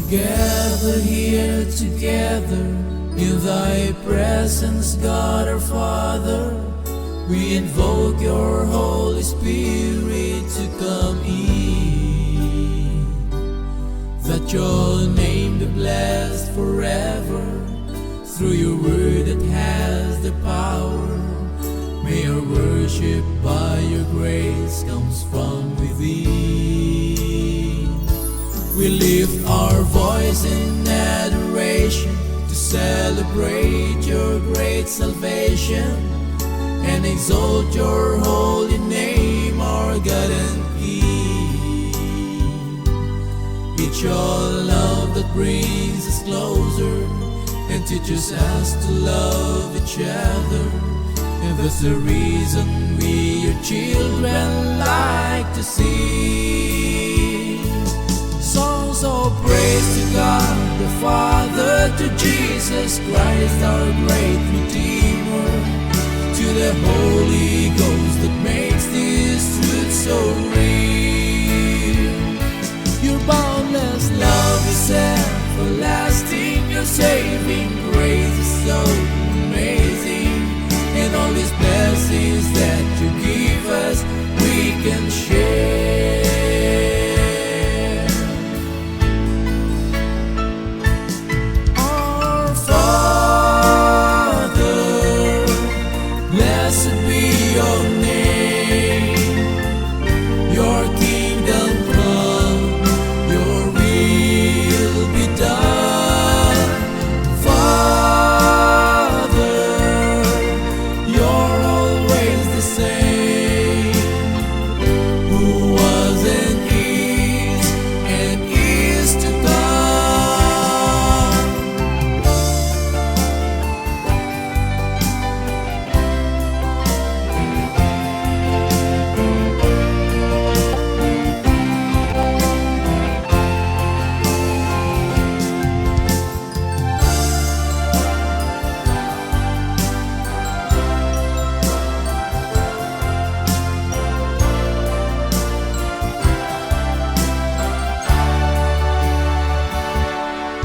Gather here together in thy presence, God our Father. We invoke your Holy Spirit to come in, that your name be blessed forever through your word that has the power. May our worship by your grace comes from within. We lift our voice in adoration to celebrate your great salvation and exalt your holy name, our God and King. It's your love that brings us closer and teaches us to love each other, and that's the reason we, your children, like to sing songs of praise to God the Father, to Jesus Christ our great Redeemer, to the Holy Ghost that makes this truth so real. Your boundless love is everlasting, your saving grace is so amazing, and all these blessings that you give us we can share. Our Father, blessed be your name. Your kingdom come, your will be done. Father, you're always the same, who was and is to come.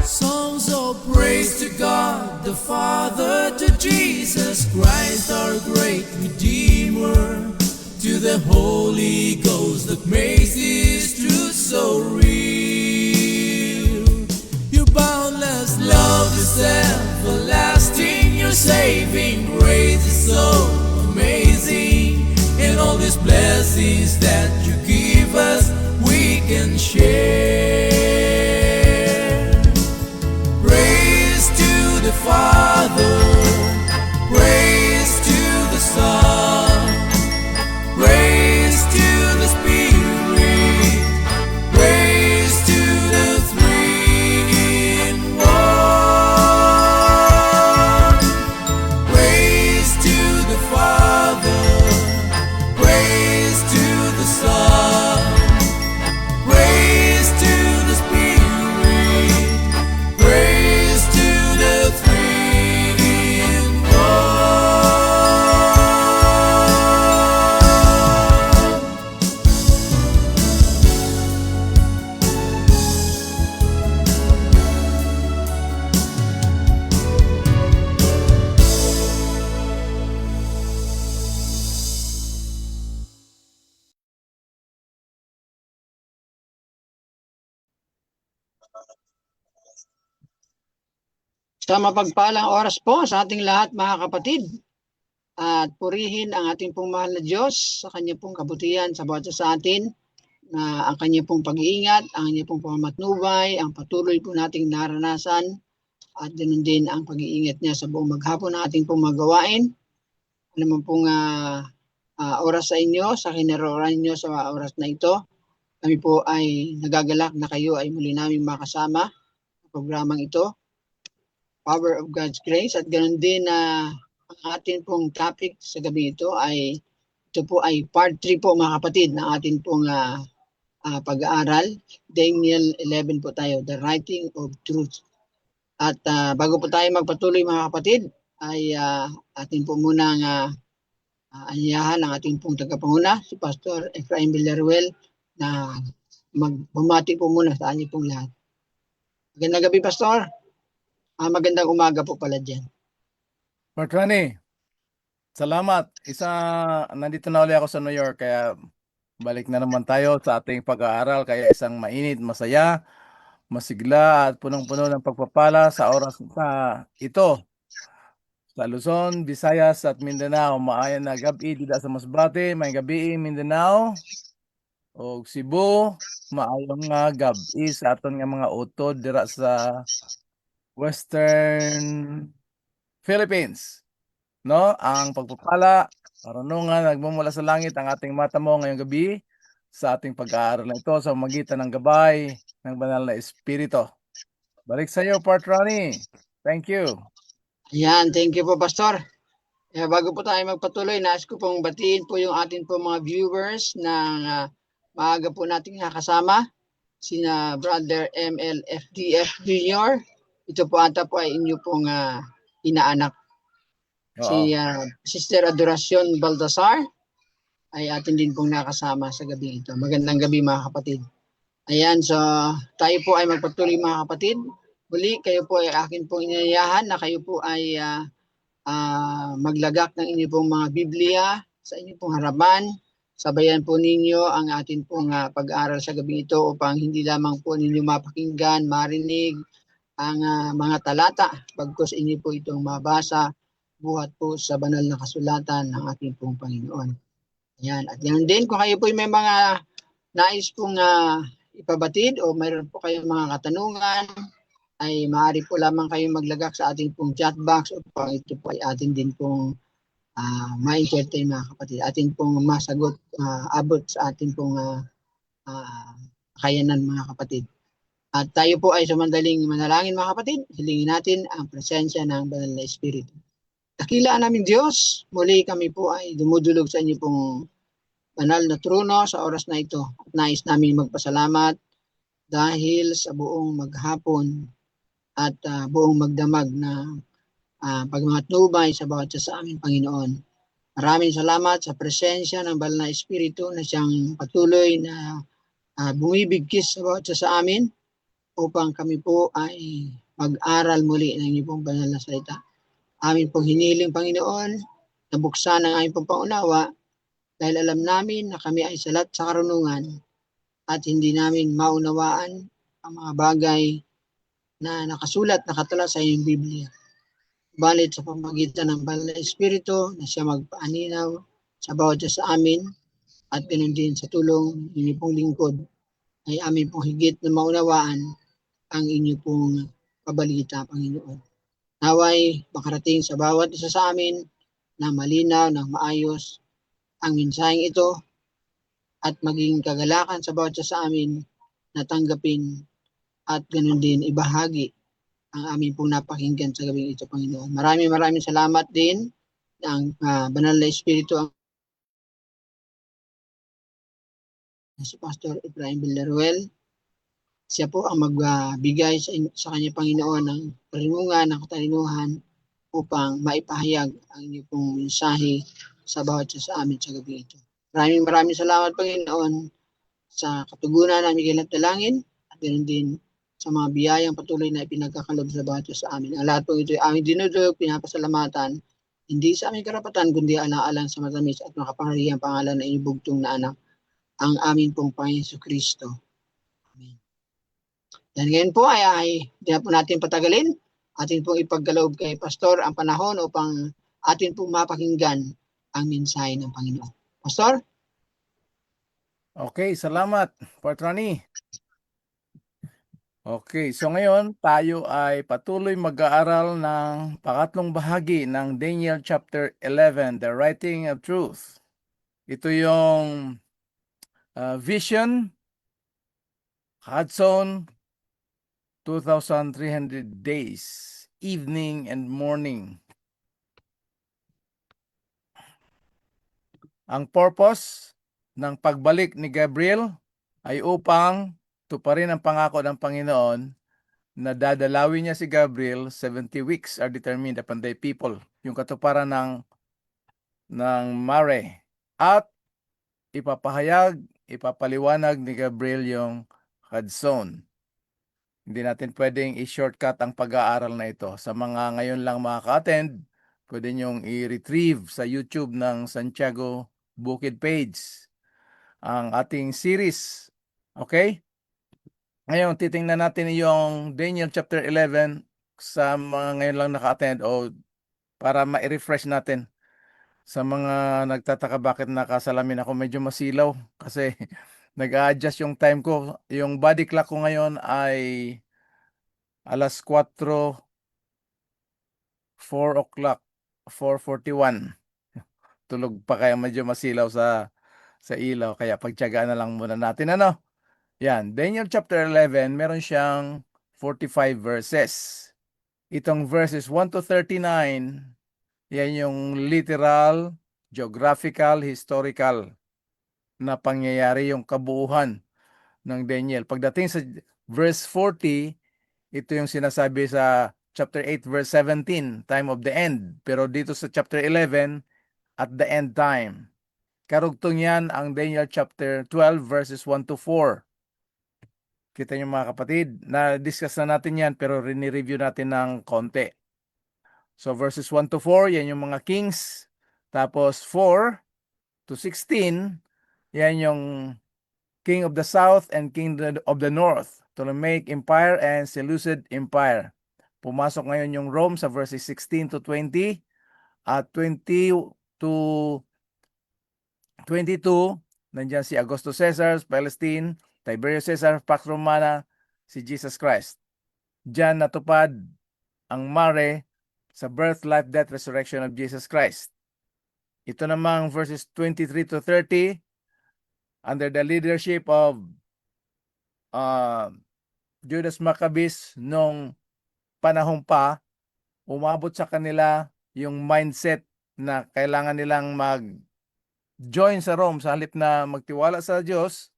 Songs of praise to God the Father, to Jesus Christ our great Redeemer, to the Holy Ghost that makes this truth so real. Your boundless love is everlasting, your saving grace is so amazing, and all these blessings that you give us we can share. Praise to the Father, praise to the Son, praise to the Spirit, praise to the Three in One. Praise to the Father, praise to the Son, praise to the Spirit, praise to the Three in One. Sa mapagpalang oras po sa ating lahat mga kapatid, at purihin ang ating pong mahal na Diyos sa kanya pong kabutihan sa bawat isa sa atin, na ang kanya pong pag-iingat, ang kanya pong pamamatnubay, ang patuloy po nating naranasan, at ganoon din ang pag-iingat niya sa buong maghapon ng ating pong magawain. Ano man pong oras sa inyo, sa kinaroroonan niyo sa oras na ito, kami po ay nagagalak na kayo ay muli namin makasama sa programang ito, Power of God's Grace, at ganoon din na ang ating pong topic sa gabi ito ay part 3 po mga kapatid ng ating pong pag-aaral. Daniel 11 po tayo, The Writing of Truth. At bago po tayo magpatuloy mga kapatid, ay atin po munang anyayahan ang ating pong tagapanguna, si Pastor Efraim Villaruel, na magbumati po muna sa ating pong lahat. Magandang gabi, Pastor. Magandang umaga po pala dyan. Martrani, salamat. Nandito na ulit ako sa New York, kaya balik na naman tayo sa ating pag-aaral. Kaya isang mainit, masaya, masigla at punong-puno ng pagpapala sa oras na ito. Sa Luzon, Visayas at Mindanao, maayan na gabi dito sa Masbate, may gabi Mindanao o Cebu, maayong nga gabi sa aton nga mga utod dira sa Western Philippines. No, ang pagpapala, karunungan, nagmumula sa langit ang ating mata mo ngayong gabi sa ating pag-aaral na ito sa magitan ng gabay ng banal na Espiritu. Balik sa iyo, Part Ronnie. Thank you. Ayan, thank you po, Pastor. Bago po tayo magpatuloy, nais ko pong batiin po yung ating po mga viewers na maaga po nating nakasama, sina Brother MLFDF Jr. Ito po ata po ay inyo pong inaanak. Si Sister Adoracion Baltasar ay atin din pong nakasama sa gabi ito. Magandang gabi mga kapatid. Ayan, so tayo po ay magpatuloy mga kapatid. Muli, kayo po ay akin pong inayahan na kayo po ay maglagak ng inyo pong mga Biblia sa inyo pong harapan. Sabayan po ninyo ang atin pong pag-aaral sa gabi ito upang hindi lamang po ninyo mapakinggan, marinig ang mga talata, pagkos inyo po itong mabasa buhat po sa banal na kasulatan ng ating pong Panginoon. Ayan. At yan din, kung kayo po may mga nais pong ipabatid o mayroon po kayong mga katanungan, ay maaari po lamang kayong maglagak sa ating pong chat box upang ito po ay atin din pong ma-entertain mga kapatid. Atin pong masagot, abot sa ating pong kakayanan mga kapatid. At tayo po ay sumandaling manalangin mga kapatid. Hilingin natin ang presensya ng Banal na Espiritu. Dakila namin Diyos, muli kami po ay dumudulog sa inyo pong banal na trono sa oras na ito. At nais namin magpasalamat dahil sa buong maghapon at buong magdamag na pagmatnubay sa bawat sa aming Panginoon. Maraming salamat sa presensya ng Banal na Espiritu na siyang patuloy na bumibigkis sa bawat sa amin upang kami po ay mag-aral muli ng inyong banal na salita. Amin pong hiniling Panginoon, nabuksan ang aming pong pangunawa dahil alam namin na kami ay salat sa karunungan at hindi namin maunawaan ang mga bagay na nakasulat, nakatala sa iyong Biblia. Balit sa pamagitan ng Banal na Espiritu na siya magpaaninaw sa bawat sa amin at ganoon din sa tulong ng inyong pong lingkod ay amin pong higit na maunawaan ang inyong pong pabalita, Panginoon. Naway makarating sa bawat isa sa amin na malinaw, na maayos ang mensaheng ito at maging kagalakan sa bawat isa sa amin na tanggapin at ganoon din ibahagi ang amin pong napakinggan sa gabing ito, Panginoon. Maraming salamat din ng Banal na Espiritu ang si Pastor Efraim Villaruel. Siya po ang magbigay sa kanya, Panginoon, ng karinungan, ng katalinuhan upang maipahayag ang inyong pong mensahe sa bawat sa amin sa gabi ito. Maraming salamat, Panginoon, sa katugunan namin kinatdalangin at ganoon din sa mga biyayang patuloy na ipinagkakalob sa bawat sa amin. Ang lahat po ito ay aming dinudulog, pinapasalamatan, hindi sa aming karapatan, kundi alang-alang sa matamis at makapangyarihang pangalan na inyong bugtong na anak, ang amin pong Panginoon Kristo. Amen. Dan ngayon po ay hindi na po natin patagalin. Atin pong ipagkaloob kay Pastor ang panahon upang atin pong mapakinggan ang mensahe ng Panginoon. Pastor? Okay, salamat, Part Ronnie. Okay, so ngayon tayo ay patuloy mag-aaral ng pangatlong bahagi ng Daniel chapter 11, The Writing of Truth. Ito yung Vision, Hudson, 2,300 days, evening and morning. Ang purpose ng pagbalik ni Gabriel ay upang tuparin ang pangako ng Panginoon na dadalawin niya si Gabriel. 70 weeks are determined upon the people, yung katuparan ng Mare, at ipapaliwanag ni Gabriel yung Hudson. Hindi natin pwedeng i-shortcut ang pag-aaral na ito. Sa mga ngayon lang makaka-attend, pwede nyong i-retrieve sa YouTube ng Santiago Bukid page ang ating series. Okay? Ngayon, titingnan natin yung Daniel chapter 11 sa mga ngayon lang naka-attend o para ma-refresh natin. Sa mga nagtataka bakit nakasalamin ako, medyo masilaw kasi nag-a-adjust yung time ko. Yung body clock ko ngayon ay alas 4, 4 o'clock, 4:41. Tulog pa kaya medyo masilaw sa ilaw kaya pagtiyagaan na lang muna natin ano. Yan, Daniel chapter 11, meron siyang 45 verses. Itong verses 1 to 39, yan yung literal, geographical, historical na pangyayari, yung kabuuan ng Daniel. Pagdating sa verse 40, ito yung sinasabi sa chapter 8 verse 17, time of the end. Pero dito sa chapter 11, at the end time. Karugtong yan ang Daniel chapter 12 verses 1 to 4. Kita niyo mga kapatid, na-discuss na natin yan pero rini-review natin ng konti. So verses 1 to 4, yan yung mga kings. Tapos 4 to 16, yan yung king of the south and king of the north, Ptolemaic Empire and Seleucid Empire. Pumasok ngayon yung Rome sa verses 16 to 20 at 20 to 22, nandiyan si Augustus Caesar, Palestine, Tiberius Caesar, Pax Romana, si Jesus Christ. Diyan natupad ang mare sa birth, life, death, resurrection of Jesus Christ. Ito namang verses 23 to 30, under the leadership of Judas Maccabees nung panahon pa, umabot sa kanila yung mindset na kailangan nilang mag-join sa Rome sa halip na magtiwala sa Diyos.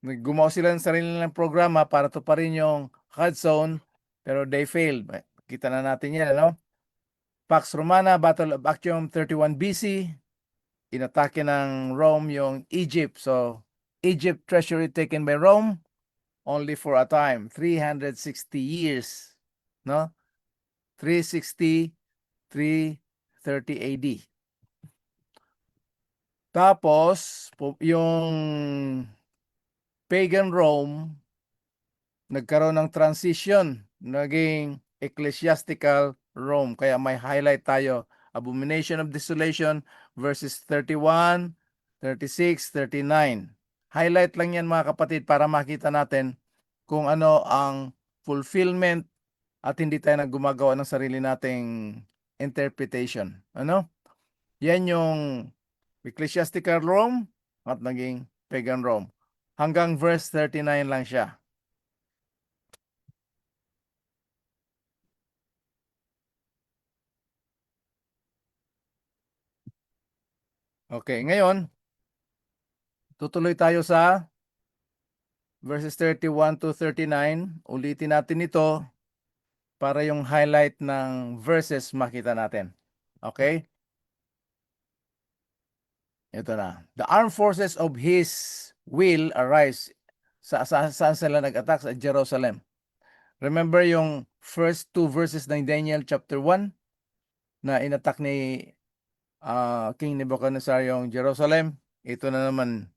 Gumawa sila ng sarili nilang programa para tuparin yung Hudson, pero they failed. Kita na natin yan, ano? Pax Romana, Battle of Actium 31 BC, inatake ng Rome yung Egypt. So, Egypt treasury taken by Rome, only for a time, 360 years, no? 360, 330 AD. Tapos, yung pagan Rome, nagkaroon ng transition, naging ecclesiastical Rome. Kaya may highlight tayo, Abomination of Desolation, verses 31, 36, 39. Highlight lang yan mga kapatid para makita natin kung ano ang fulfillment at hindi tayo gumagawa ng sarili nating interpretation. Ano? Yan yung ecclesiastical Rome at naging pagan Rome. Hanggang verse 39 lang siya. Okay, ngayon, tutuloy tayo sa verses 31 to 39. Ulitin natin ito para yung highlight ng verses makita natin. Okay? Ito na. The armed forces of his will arise. Saan sila nag-attack? Sa Jerusalem. Remember yung first two verses ng Daniel chapter 1 na inattack ni King Nebuchadnezzar yung Jerusalem. Ito na naman.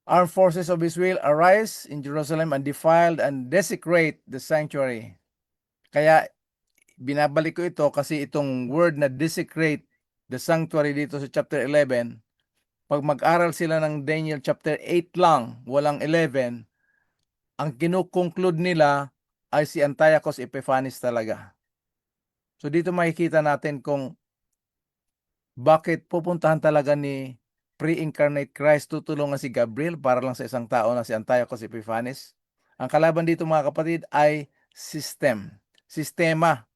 Armed forces of his will arise in Jerusalem and defiled and desecrate the sanctuary. Kaya binabalik ko ito kasi itong word na desecrate the sanctuary dito sa chapter 11, pag mag-aral sila ng Daniel chapter 8 lang, walang 11, ang kinukonclude nila ay si Antiochus Epiphanes talaga. So dito makikita natin kung bakit pupuntahan talaga ni pre-incarnate Christ, tutulungan si Gabriel para lang sa isang tao na si Antiochus Epiphanes. Ang kalaban dito mga kapatid ay sistema.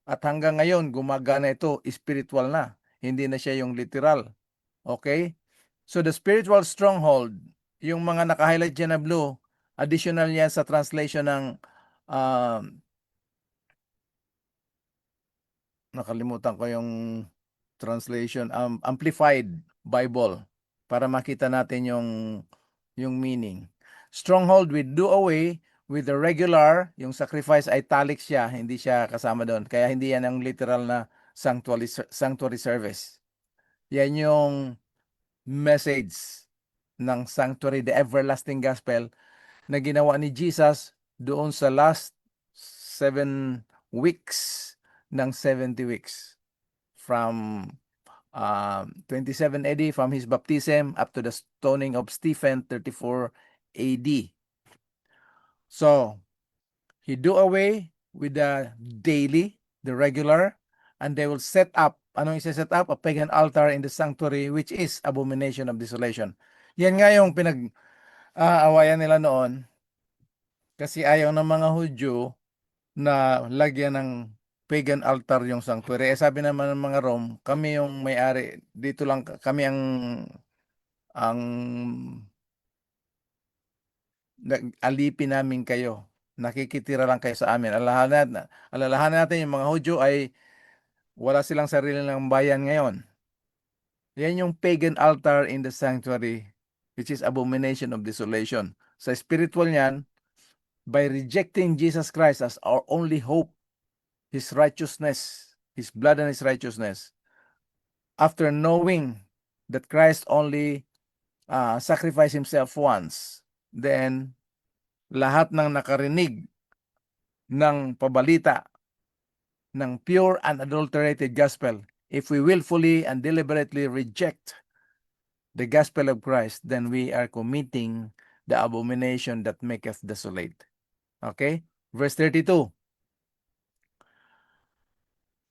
At hanggang ngayon, gumagana ito, spiritual na. Hindi na siya yung literal. Okay? So the spiritual stronghold, yung mga naka-highlight dyan na blue, additional yan sa translation ng nakalimutan ko yung translation, Amplified Bible, para makita natin yung meaning. Stronghold will do away with the regular, yung sacrifice italic siya, hindi siya kasama doon. Kaya hindi yan ang literal na sanctuary service. Yan yung message ng sanctuary, the everlasting gospel na ginawa ni Jesus doon sa last 7 weeks ng 70 weeks. From 27 AD, from his baptism up to the stoning of Stephen, 34 AD. So, he do away with the daily, the regular, and they will set up, anong isa-set up? A pagan altar in the sanctuary, which is abomination of desolation. Yan nga yung pinag-aawayan nila noon, kasi ayaw ng mga Hudyo na lagyan ng pagan altar yung sanctuary. Eh, sabi naman ng mga Rome, kami yung may-ari, dito lang kami ang alipin namin kayo. Nakikitira lang kayo sa amin. Alalahanan natin yung mga Hudyo ay wala silang sarili ng bayan ngayon. Yan yung pagan altar in the sanctuary, which is abomination of desolation. Sa spiritual niyan, by rejecting Jesus Christ as our only hope, His righteousness, His blood and His righteousness, after knowing that Christ only sacrificed Himself once, then lahat ng nakarinig ng pabalita ng pure and unadulterated gospel, if we willfully and deliberately reject the gospel of Christ, then we are committing the abomination that maketh desolate. Okay? Verse 32.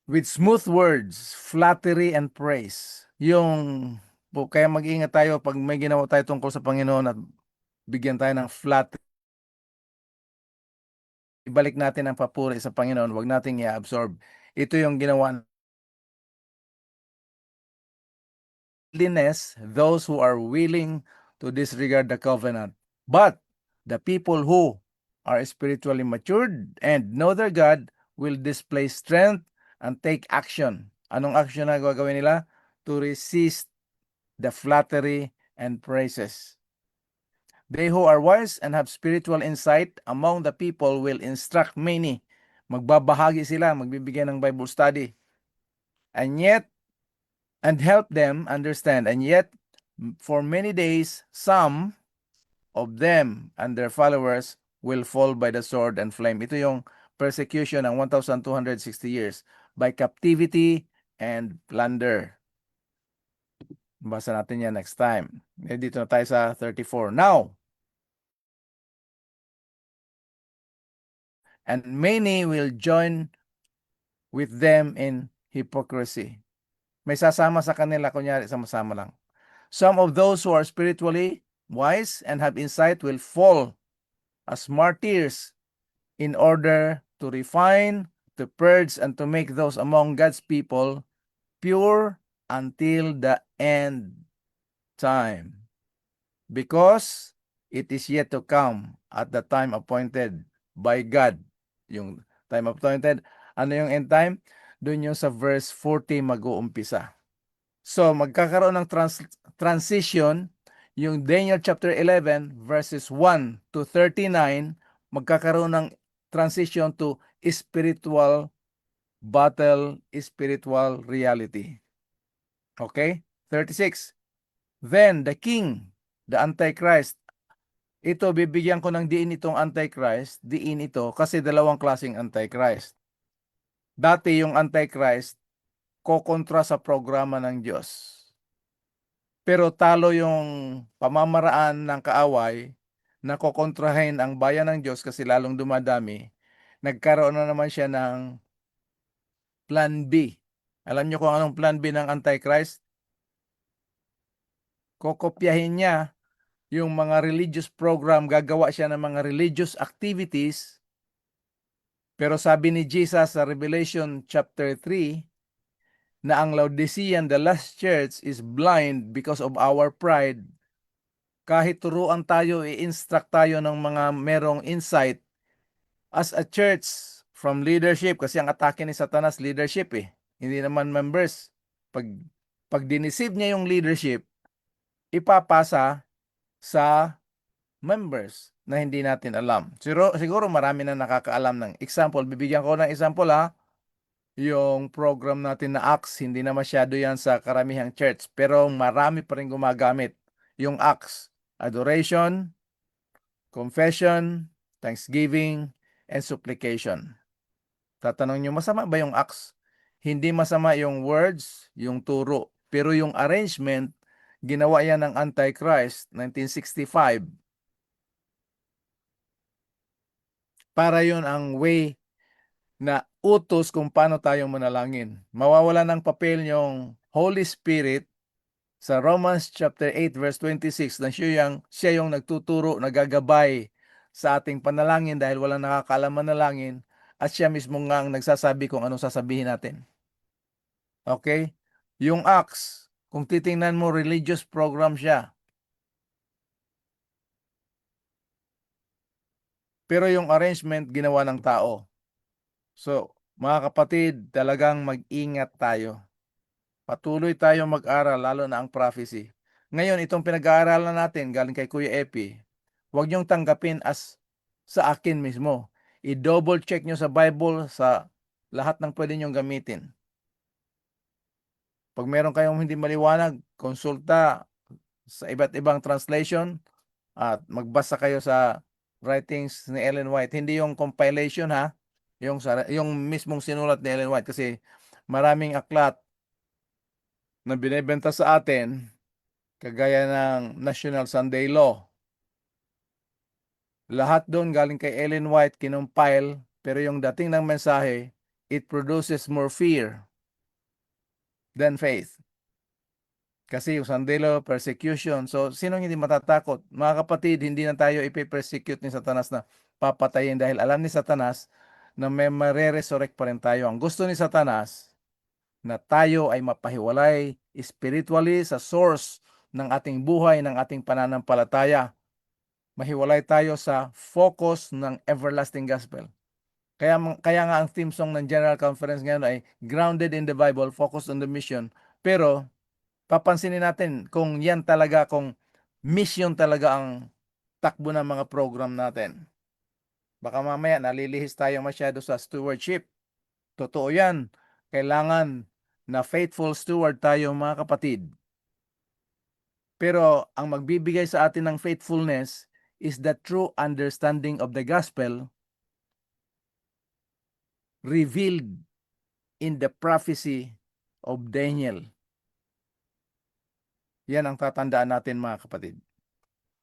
With smooth words, flattery, and praise. Kaya mag-ingat tayo pag may ginawa tayo tungkol sa Panginoon at bigyan tayo ng flattery. Ibalik natin ang papuri sa Panginoon, huwag nating i-absorb. Ito yung ginawa. Those who are willing to disregard the covenant. But the people who are spiritually matured and know their God will display strength and take action. Anong action na gagawin nila? To resist the flattery and praises. They who are wise and have spiritual insight among the people will instruct many. Magbabahagi sila, magbibigay ng Bible study. And help them understand. And yet, for many days, some of them and their followers will fall by the sword and flame. Ito yung persecution ng 1,260 years by captivity and plunder. Basa natin yan next time. Dito na tayo sa 34. Now, and many will join with them in hypocrisy. May sasama sa kanila, kunyari, sama-sama lang. Some of those who are spiritually wise and have insight will fall as martyrs in order to refine, to purge, and to make those among God's people pure until the end time. Because it is yet to come at the time appointed by God. Yung time appointed, ano yung end time? Doon yung sa verse 40 mag-uumpisa. So, magkakaroon ng transition, yung Daniel chapter 11 verses 1 to 39, magkakaroon ng transition to spiritual battle, spiritual reality. Okay? 36. Then the king, the Antichrist, ito bibigyan ko ng diin itong Antichrist, diin ito kasi dalawang klaseng Antichrist. Dati yung Antichrist, kokontra sa programa ng Diyos. Pero talo yung pamamaraan ng kaaway na kokontrahin ang bayan ng Diyos kasi lalong dumadami. Nagkaroon na naman siya ng plan B. Alam niyo kung anong plan B ng Antichrist? Kokopyahin niya yung mga religious program, gagawa siya ng mga religious activities. Pero sabi ni Jesus sa Revelation chapter 3, na ang Laodicean, the last church, is blind because of our pride. Kahit turuan tayo, i-instruct tayo ng mga merong insight as a church from leadership, kasi ang atake ni Satanas, leadership hindi naman members. Pag diniceive niya yung leadership, ipapasa sa members. na hindi natin alam. Siguro marami na nakakaalam ng example. Bibigyan ko ng example ha. Yung program natin na Acts, hindi na masyado yan sa karamihang church. Pero marami pa rin gumagamit. Yung Acts, adoration, confession, thanksgiving, and supplication. Tatanong nyo, masama ba yung Acts? Hindi masama yung words, yung turo. Pero yung arrangement, ginawa yan ng Antichrist, 1965. Para yun ang way na utos kung paano tayo manalangin. Mawawala ng papel yung Holy Spirit sa Romans chapter 8 verse 26 na siya yung nagtuturo, nagagabay sa ating panalangin dahil walang nakakaalam manalangin at siya mismo nga ang nagsasabi kung anong sasabihin natin. Okay? Yung Acts, kung titingnan mo, religious program siya. Pero yung arrangement, ginawa ng tao. So, mga kapatid, talagang mag-ingat tayo. Patuloy tayo mag-aral, lalo na ang prophecy. Ngayon, itong pinag-aaralan natin, galing kay Kuya Epi, huwag niyong tanggapin as sa akin mismo. I-double check niyo sa Bible, sa lahat ng pwede niyong gamitin. Pag meron kayong hindi maliwanag, konsulta sa iba't ibang translation at magbasa kayo sa writings ni Ellen White. Hindi yung compilation ha, yung mismong sinulat ni Ellen White kasi maraming aklat na binebenta sa atin kagaya ng National Sunday Law. Lahat doon galing kay Ellen White, kinumpile, pero yung dating ng mensahe, it produces more fear than faith. Kasi yung Sunday Law, persecution. So, sinong hindi matatakot? Mga kapatid, hindi na tayo ipe-persecute ni Satanas na papatayin dahil alam ni Satanas na may mare-resurrect pa rin tayo. Ang gusto ni Satanas na tayo ay mapahiwalay spiritually sa source ng ating buhay, ng ating pananampalataya. Mahiwalay tayo sa focus ng everlasting gospel. Kaya nga ang theme song ng General Conference ngayon ay Grounded in the Bible, Focused on the Mission. Pero papansinin natin kung yan talaga, kung mission talaga ang takbo ng mga program natin. Baka mamaya nalilihis tayo masyado sa stewardship. Totoo yan. Kailangan na faithful steward tayo mga kapatid. Pero ang magbibigay sa atin ng faithfulness is the true understanding of the gospel revealed in the prophecy of Daniel. Yan ang tatandaan natin mga kapatid.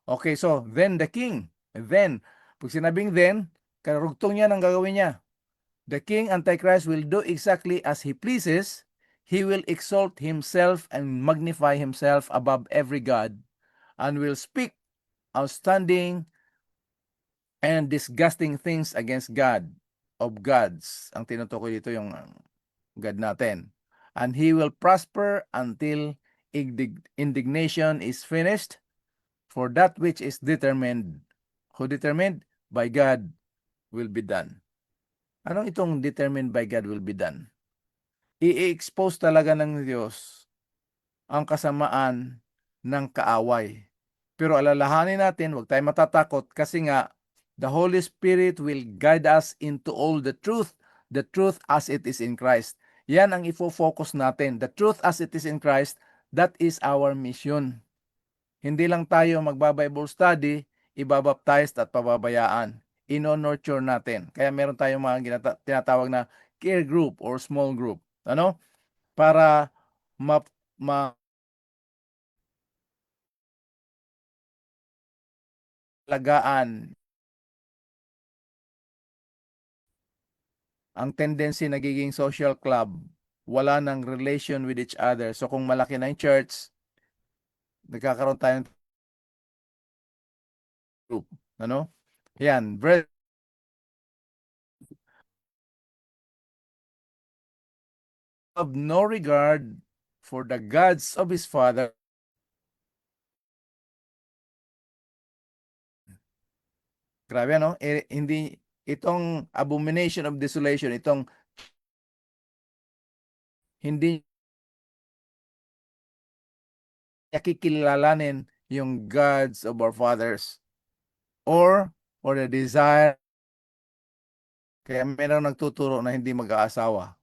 Okay, so then the king. Then, pag sinabing then, karugtong niya ang gagawin niya. The king Antichrist will do exactly as he pleases. He will exalt himself and magnify himself above every god and will speak outstanding and disgusting things against God of gods. Ang tinutukoy dito yung God natin. And he will prosper until indignation is finished, for that which is determined. Who determined? By God will be done. Anong itong determined by God will be done? I-expose talaga ng Diyos ang kasamaan ng kaaway. Pero alalahanin natin, huwag tayo matatakot kasi nga, the Holy Spirit will guide us into all the truth as it is in Christ. Yan ang ifo-focus natin. The truth as it is in Christ, that is our mission. Hindi lang tayo magba-Bible study, ibabaptize at pababayaan. Ino-nurture natin. Kaya meron tayong mga tinatawag na care group or small group. Ano? Para lagaan ang tendency nagiging social club, wala ng relation with each other. So kung malaki na yung church, nagkakaroon tayo ng group. Ano? Yan. Of no regard for the gods of his father. Grabe ano? Hindi itong abomination of desolation, itong hindi niya kikilalanin yung gods of our fathers. or for the desire. Kaya meron nagtuturo na hindi mag-aasawa.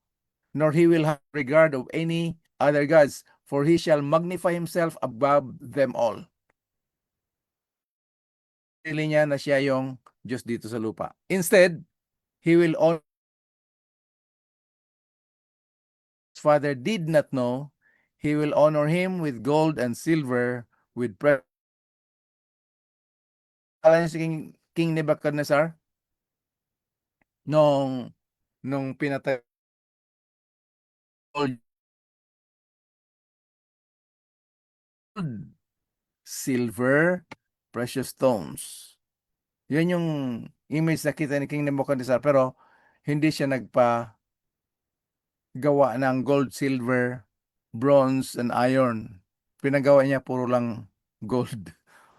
Nor he will have regard of any other gods, for he shall magnify himself above them all. Pili niya na siya yung Diyos dito sa lupa. Instead, he will honor his father did not know. He will honor him with gold and silver, with precious. Alam niyo si King Nebuchadnezzar? Nung pinatay gold, silver, precious stones. Yan yung image na kita ni King Nebuchadnezzar, pero hindi siya nagpa gawa ng gold, silver, bronze, and iron. Pinagawa niya puro lang gold.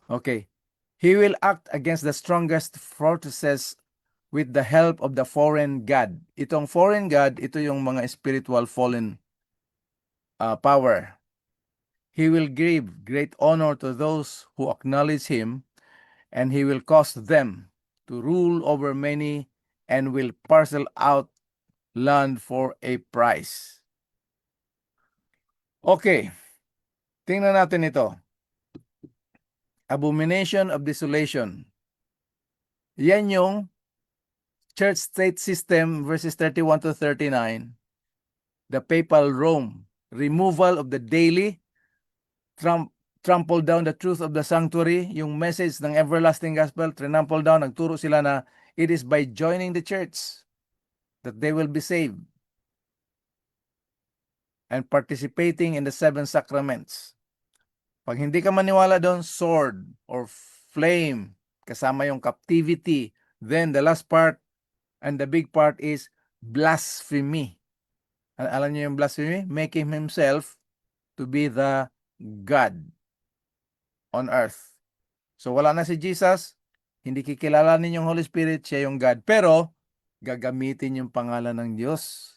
Okay. He will act against the strongest fortresses with the help of the foreign god. Itong foreign god, ito yung mga spiritual fallen power. He will give great honor to those who acknowledge him, and he will cause them to rule over many and will parcel out land for a price. Okay, tingnan natin ito. Abomination of desolation. Yan yung church-state system, verses 31 to 39. The papal Rome. Removal of the daily. Trample down the truth of the sanctuary. Yung message ng everlasting gospel, trample down. Nagturo sila na it is by joining the church that they will be saved. And participating in the 7 sacraments. Pag hindi ka maniwala doon, sword or flame, kasama yung captivity. Then the last part and the big part is blasphemy. Alam niyo yung blasphemy? Making himself to be the God on earth. So wala na si Jesus, hindi kikilalanin yung Holy Spirit, siya yung God. Pero gagamitin yung pangalan ng Diyos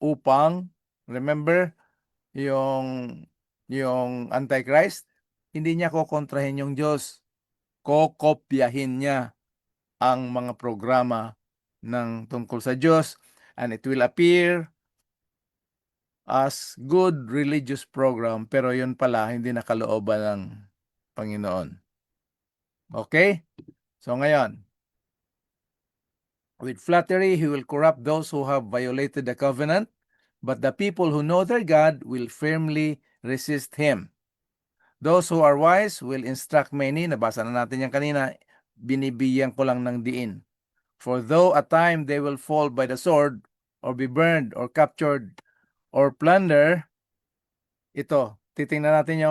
upang, remember, yung Antichrist, hindi niya kokontrahin yung Diyos. Kokopyahin niya ang mga programa ng tungkol sa Diyos, and it will appear as good religious program, pero yun pala hindi nakalooban ng Panginoon. Okay? So ngayon, with flattery, he will corrupt those who have violated the covenant, but the people who know their God will firmly resist him. Those who are wise will instruct many. Nabasa na natin yan kanina. Binibigyan ko lang ng diin. For though at time they will fall by the sword, or be burned, or captured, or plunder, ito, titingnan natin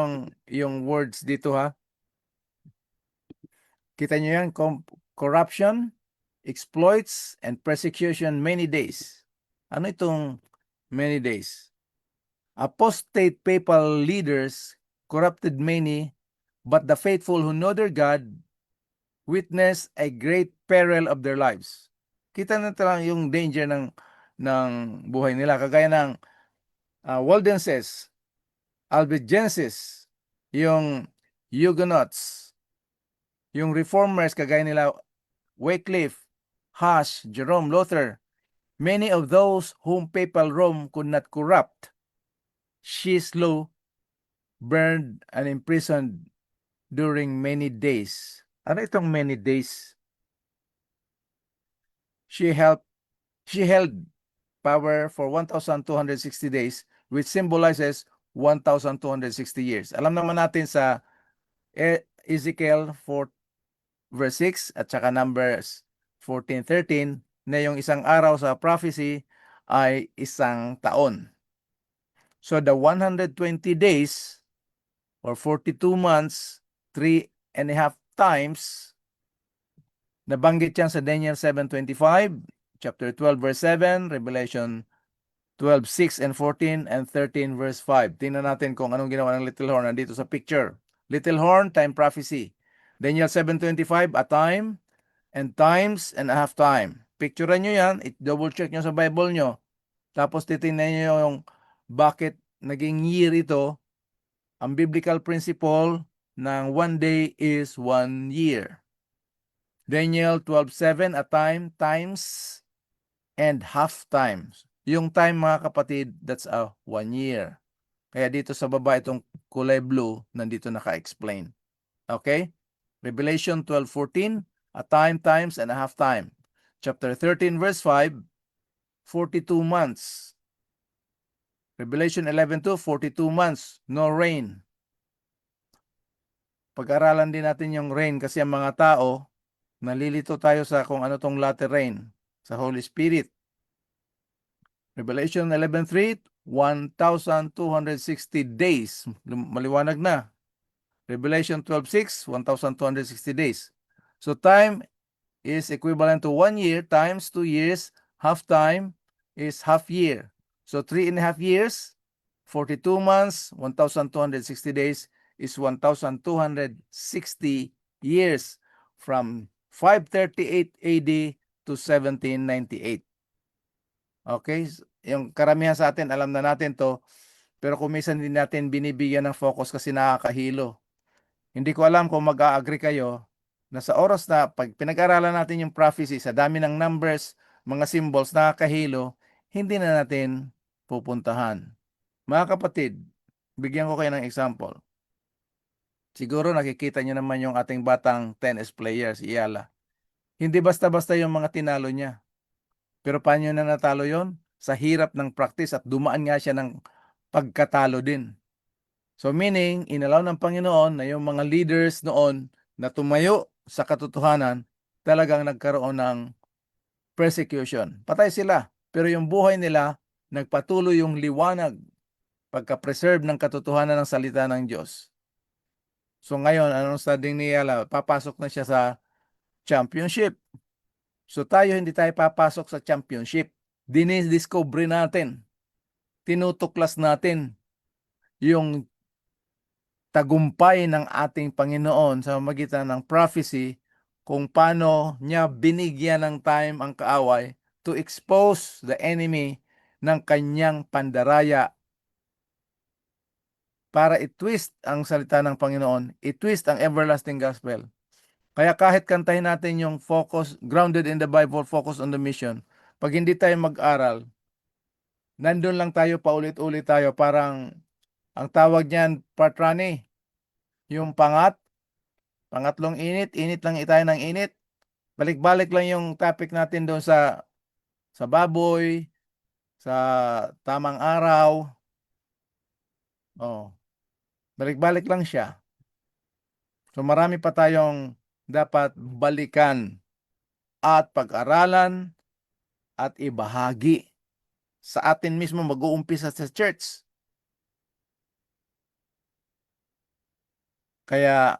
yung words dito ha. Kita nyo yan, corruption, exploits, and persecution many days. Ano itong many days? Apostate papal leaders corrupted many, but the faithful who know their God witness a great peril of their lives. Kita natin lang yung danger ng buhay nila. Kagaya ng Waldenses, Albigenses, yung Huguenots, yung Reformers, kagaya nila Wycliffe, Huss, Jerome, Luther, many of those whom papal Rome could not corrupt, she slew, burned, and imprisoned during many days. Ano itong many days? She held power for 1,260 days, which symbolizes 1,260 years. Alam naman natin sa Ezekiel 4 verse 6 at saka Numbers 14:13 na yung isang araw sa prophecy ay isang taon. So the 120 days or 42 months, 3.5 times, nabanggit yan sa Daniel 7:25, chapter 12 verse 7, Revelation 12:6 and 14, and 13 verse 5. Tingnan natin kung anong ginawa ng little horn nandito sa picture. Little horn, time prophecy. Daniel 7:25, a time and times and a half time. Picturean nyo yan, double check nyo sa Bible nyo. Tapos titingnan nyo yung bakit naging year ito. Ang biblical principle ng one day is 1 year. Daniel 12:7, a time, times, and half times. Yung time, mga kapatid, that's a 1 year. Kaya dito sa baba, itong kulay blue, nandito naka-explain. Okay? Revelation 12:14, a time, times, and a half time. Chapter 13, verse 5, 42 months. Revelation 11:2, 42 months, no rain. Pag-aralan din natin yung rain kasi ang mga tao, nalilito tayo sa kung ano tong latter rain, sa Holy Spirit. Revelation 11:3, 1,260 days. Maliwanag na. Revelation 12:6, 1,260 days. So time is equivalent to 1 year times 2 years. Half time is half year. So 3.5 years, 42 months, 1,260 days is 1,260 years from 538 AD to 1798. Okay? Yung karamihan sa atin, alam na natin to, pero kung minsan din natin binibigyan ng focus kasi nakakahilo. Hindi ko alam kung mag-a-agree kayo na sa oras na pag pinag-aralan natin yung prophecy, sa dami ng numbers, mga symbols, nakakahilo, hindi na natin pupuntahan. Mga kapatid, bigyan ko kayo ng example. Siguro nakikita niyo naman yung ating batang tennis player, si Iyala. Hindi basta-basta yung mga tinalo niya. Pero paano na natalo yon? Sa hirap ng practice at dumaan nga siya ng pagkatalo din. So meaning, inalaw ng Panginoon na yung mga leaders noon na tumayo sa katotohanan, talagang nagkaroon ng persecution. Patay sila, pero yung buhay nila, nagpatuloy yung liwanag, pagka-preserve ng katotohanan ng salita ng Diyos. So ngayon, anong studying ni Yala? Papasok na siya sa championship. So tayo, hindi tayo papasok sa championship. Dinis-discover natin, tinutuklas natin yung tagumpay ng ating Panginoon sa magitan ng prophecy, kung paano niya binigyan ng time ang kaaway to expose the enemy ng kanyang pandaraya para i-twist ang salita ng Panginoon, i-twist ang everlasting gospel. Kaya kahit kantahin natin yung focus, grounded in the Bible, focus on the mission, pag hindi tayo mag-aral, nandun lang tayo, paulit-ulit tayo, parang ang tawag niyan, patrani, yung pangatlong init lang tayo ng init. Balik-balik lang yung topic natin doon sa baboy, sa tamang araw. Oh, balik-balik lang siya. So marami pa tayong dapat balikan at pag-aralan at ibahagi sa atin mismo mag-uumpisa sa church. Kaya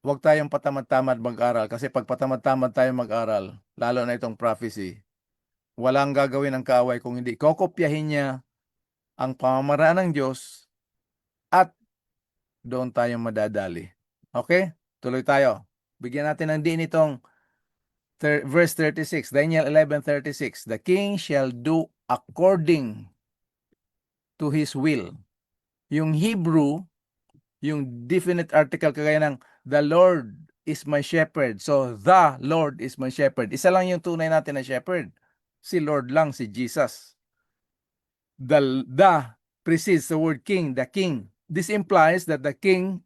huwag tayong patamad-tamad mag-aral kasi pag patamad-tamad tayo mag-aral, lalo na itong prophecy, walang gagawin ng kaaway kung hindi kokopyahin niya ang pamamaraan ng Diyos at doon tayo madadali. Okay? Tuloy tayo. Bigyan natin ng diin itong verse 36, Daniel 11:36. The king shall do according to his will. Yung Hebrew, yung definite article kagaya ng the Lord is my shepherd. So, the Lord is my shepherd. Isa lang yung tunay natin na shepherd. Si Lord lang, si Jesus. The precedes the word king, the king. This implies that the king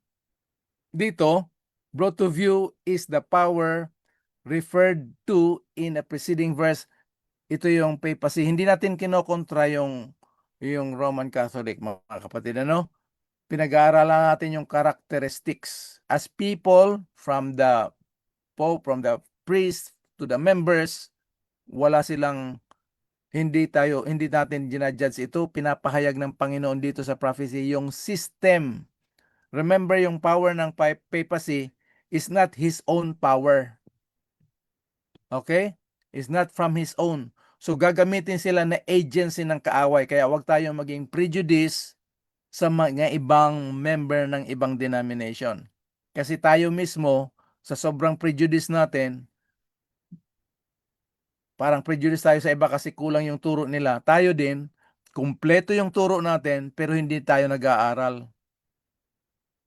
dito, brought to view, is the power referred to in a preceding verse. Ito yung papacy. Hindi natin kinokontra yung Roman Catholic, mga kapatid. Ano? Pinag-aaralan natin yung characteristics. As people, from the Pope, from the priest to the members, wala silang, hindi natin ginajudge ito. Pinapahayag ng Panginoon dito sa prophecy yung system. Remember, yung power ng papacy is not his own power. Okay? It's not from his own. So gagamitin sila na agency ng kaaway. Kaya wag tayong maging prejudice sa mga ibang member ng ibang denomination. Kasi tayo mismo, sa sobrang prejudice natin, parang prejudice tayo sa iba kasi kulang yung turo nila. Tayo din, kumpleto yung turo natin, pero hindi tayo nag-aaral.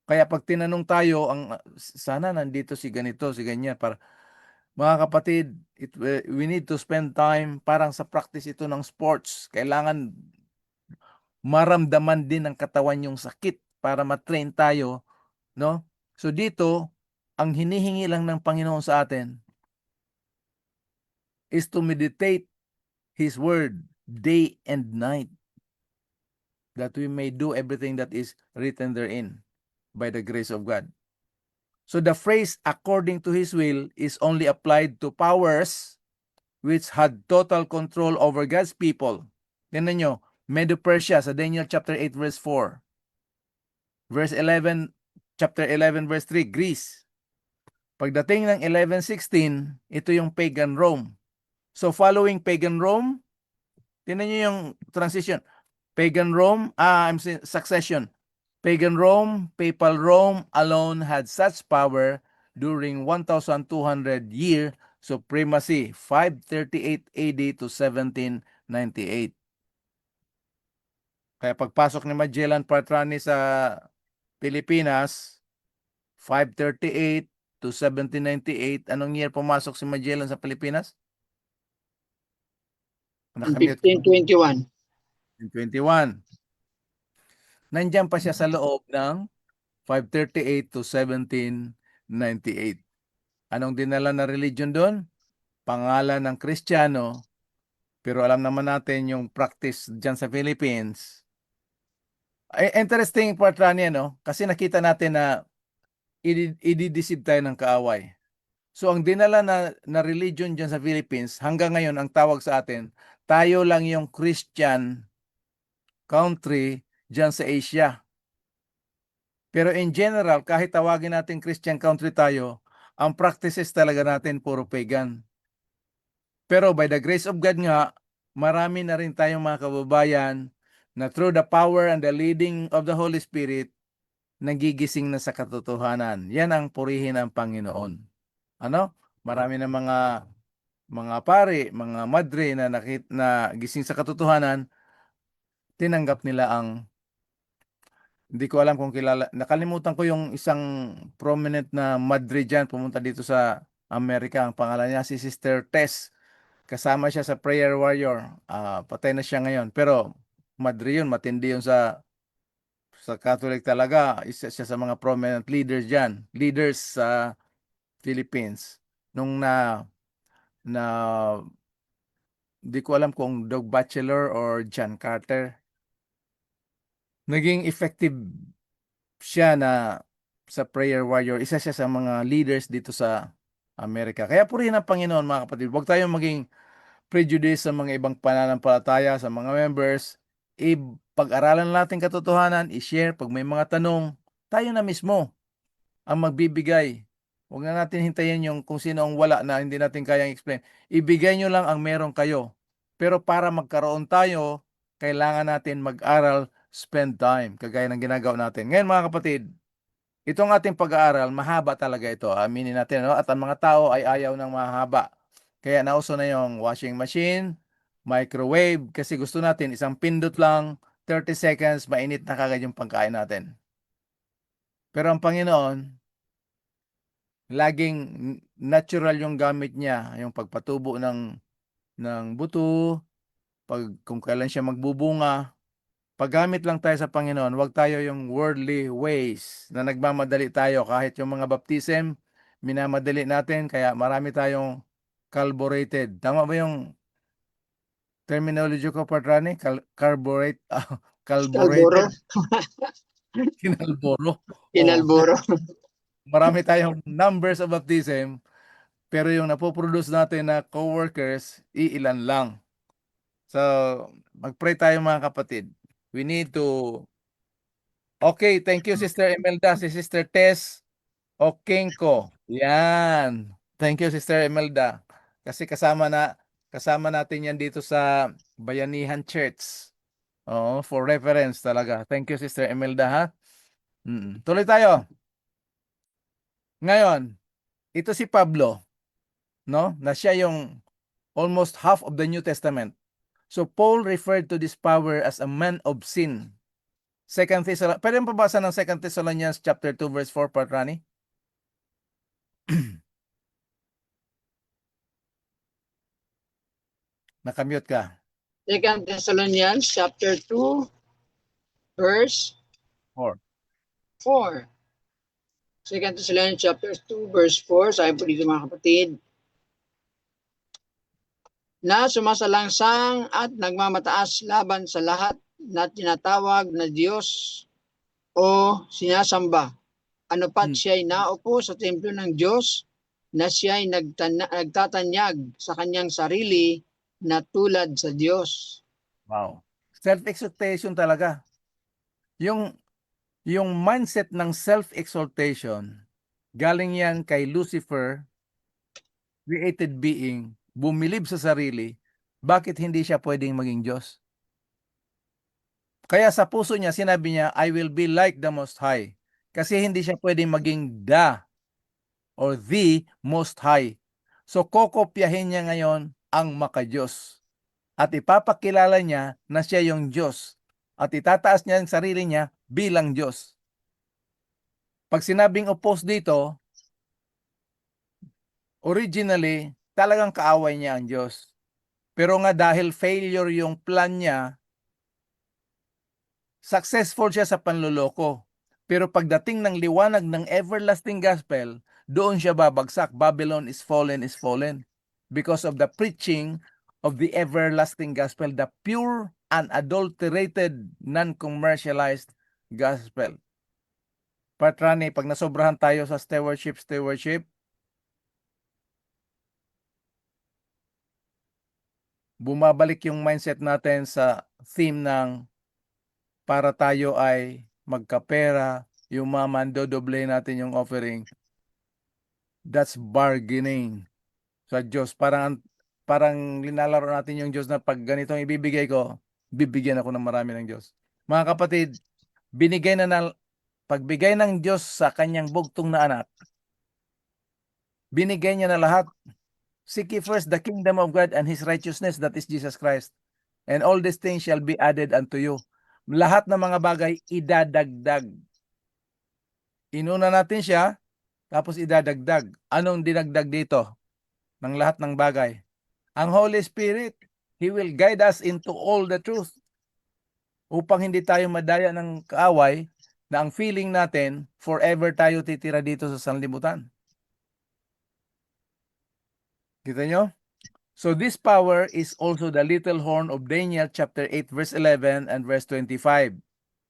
Kaya pag tinanong tayo, sana nandito si ganito, si ganyan, para Mga kapatid, we need to spend time parang sa practice ito ng sports. Kailangan maramdaman din ng katawan yung sakit para matrain tayo, no? So dito, ang hinihingi lang ng Panginoon sa atin is to meditate His word day and night, that we may do everything that is written therein by the grace of God. So the phrase according to His will is only applied to powers which had total control over God's people. Tingnan nyo, Medo-Persia sa Daniel chapter 8 verse 4. Verse 11, chapter 11 verse 3, Greece. Pagdating ng 1116, ito yung pagan Rome. So following pagan Rome, tingnan nyo yung transition. Pagan Rome, succession. Pagan Rome, Papal Rome alone had such power during 1,200 year supremacy, 538 AD to 1798. Kaya pagpasok ni Magellan Patrani sa Pilipinas, 538 to 1798, anong year pumasok si Magellan sa Pilipinas? In 1521. 21. Nandiyan pa siya sa loob ng 538 to 1798. Anong dinala na religion doon? Pangalan ng Kristiyano, pero alam naman natin yung practice dyan sa Philippines. Interesting part niya, no? Kasi nakita natin na i-deceive tayo ng kaaway. So ang dinala na religion dyan sa Philippines, hanggang ngayon ang tawag sa atin, tayo lang yung Christian country dyan sa Asia. Pero in general, kahit tawagin natin Christian country tayo, ang practices talaga natin puro pagan. Pero by the grace of God nga, marami na rin tayong mga kababayan na through the power and the leading of the Holy Spirit, nagigising na sa katotohanan. Yan ang purihin ng Panginoon. Ano? Marami na mga pari, mga madre na gising sa katotohanan, tinanggap nila ang, hindi ko alam kung kilala, nakalimutan ko yung isang prominent na madre dyan, pumunta dito sa Amerika, ang pangalan niya si Sister Tess. Kasama siya sa prayer warrior. Patay na siya ngayon. Pero madre yun, matindi yun sa Catholic talaga. Isa siya sa mga prominent leaders dyan. Leaders sa Philippines. Nung di ko alam kung Doug Batchelor or John Carter. Naging effective siya na sa prayer warrior. Isa siya sa mga leaders dito sa Amerika. Kaya purihin ang Panginoon, mga kapatid. Huwag tayong maging prejudice sa mga ibang pananampalataya, sa mga members. Pag-aralan natin katotohanan, i-share. Pag may mga tanong, tayo na mismo ang magbibigay. Huwag na natin hintayin yung kung sino ang wala na hindi natin kayang explain. Ibigay nyo lang ang meron kayo. Pero para magkaroon tayo, kailangan natin mag-aral, spend time, kagaya ng ginagawa natin. Ngayon mga kapatid, itong ating pag-aaral, mahaba talaga ito. Aminin natin, no? At ang mga tao ay ayaw ng mahaba. Kaya nauso na yung washing machine, microwave, kasi gusto natin isang pindot lang, 30 seconds, mainit na kagad yung pagkain natin. Pero ang Panginoon, laging natural yung gamit niya, yung pagpatubo ng buto, kung kailan siya magbubunga. Paggamit lang tayo sa Panginoon, huwag tayo yung worldly ways na nagmamadali tayo. Kahit yung mga baptism, minamadali natin, kaya marami tayong carbureted. Tama ba yung terminology ko, Patrani? Carbureted. Alboro. Kinalboro. Inalboro. Marami tayong numbers of baptism, pero yung napoproduce natin na co-workers, iilan lang. So, mag-pray tayo mga kapatid. We need to... Okay, thank you Sister Imelda. Si Sister Tess Okengko. Yan. Thank you Sister Imelda. Kasi kasama natin yan dito sa Bayanihan Church. Oo, for reference talaga. Thank you Sister Imelda, ha? Tuloy tayo. Ngayon, ito si Pablo, no? Na siya yung almost half of the New Testament. So Paul referred to this power as a man of sin. Pwede mo pabasa ng 2 Thessalonians chapter 2 verse 4, Patrani? Nakamute ka. 2 Thessalonians chapter 2, verse 4. 4. 2 Thessalonians chapter 2, verse 4. Sabi po dito mga kapatid, na sumasalangsang at nagmamataas laban sa lahat na tinatawag na Diyos o sinasamba. Ano pat siya'y naupo sa templo ng Diyos na siya'y nagtatanyag sa kanyang sarili na tulad sa Diyos. Wow. Self-exaltation talaga. Yung mindset ng self-exaltation, galing yan kay Lucifer, created being, bumilib sa sarili, bakit hindi siya pwedeng maging Diyos? Kaya sa puso niya, sinabi niya, I will be like the Most High. Kasi hindi siya pwedeng maging the or the Most High. So kokopyahin niya ngayon ang maka-Diyos. At ipapakilala niya na siya yung Diyos. At itataas niya ang sarili niya bilang Diyos. Pag sinabing oppose dito, originally, talagang kaaway niya ang Diyos. Pero nga dahil failure yung plan niya, successful siya sa panluloko. Pero pagdating ng liwanag ng everlasting gospel, doon siya babagsak. Babylon is fallen, is fallen. Because of the preaching of the everlasting gospel, the pure, unadulterated, non-commercialized gospel. Patrani, pag nasobrahan tayo sa stewardship, bumabalik yung mindset natin sa theme ng para tayo ay magkapera, yumaman, dodoble natin yung offering. That's bargaining sa Diyos. Parang linalaro natin yung Diyos na pag ganitong ibibigay ko, bibigyan ako ng marami ng Diyos. Mga kapatid, pagbigay ng Diyos sa kanyang bugtong na anak, binigay niya na lahat. Seek ye first the kingdom of God and His righteousness, that is Jesus Christ. And all these things shall be added unto you. Lahat ng mga bagay, idadagdag. Inuna natin siya, tapos idadagdag. Anong dinagdag dito? Ng lahat ng bagay. Ang Holy Spirit, He will guide us into all the truth. Upang hindi tayo madaya ng kaaway, na ang feeling natin, forever tayo titira dito sa sanlibutan. Kita nyo? So this power is also the little horn of Daniel chapter 8 verse 11 and verse 25,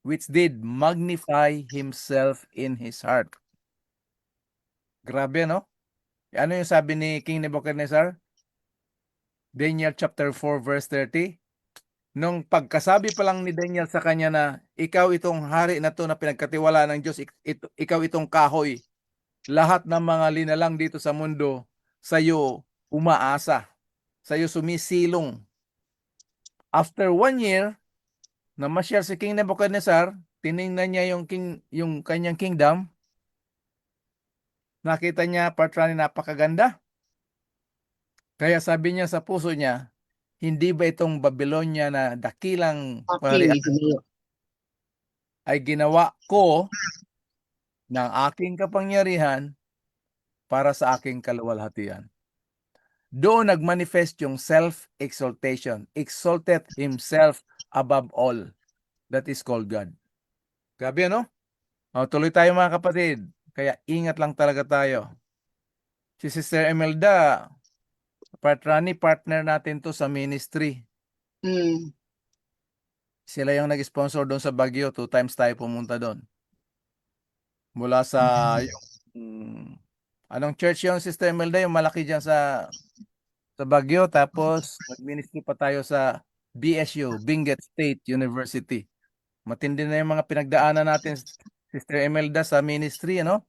which did magnify himself in his heart. Grabe, no? Ano yung sabi ni King Nebuchadnezzar? Daniel chapter 4 verse 30. Nung pagkasabi pa lang ni Daniel sa kanya na ikaw itong hari na to na pinagkatiwala ng Diyos, ikaw itong kahoy, lahat ng mga linalang dito sa mundo sa iyo umaasa. Sa'yo sumisilong. After 1 year, na masyal si King Nebuchadnezzar, tiningnan niya yung kanyang kingdom, nakita niya, Patrani, napakaganda. Kaya sabi niya sa puso niya, hindi ba itong Babylonia na dakilang ay ginawa ko ng aking kapangyarihan para sa aking kaluwalhatian. Doon nagmanifest yung self-exaltation. Exalted himself above all. That is called God. Grabe, no? Tuloy tayo mga kapatid. Kaya ingat lang talaga tayo. Si Sister Imelda, Patrani, partner natin to sa ministry. Sila yung nag-sponsor doon sa Baguio. 2 times tayo pumunta doon. Mula sa anong church yung Sister Imelda? Yung malaki dyan sa Baguio, tapos nag-ministry pa tayo sa BSU, Benguet State University. Matindi na yung mga pinagdaanan natin, Sister Imelda, sa ministry, ano?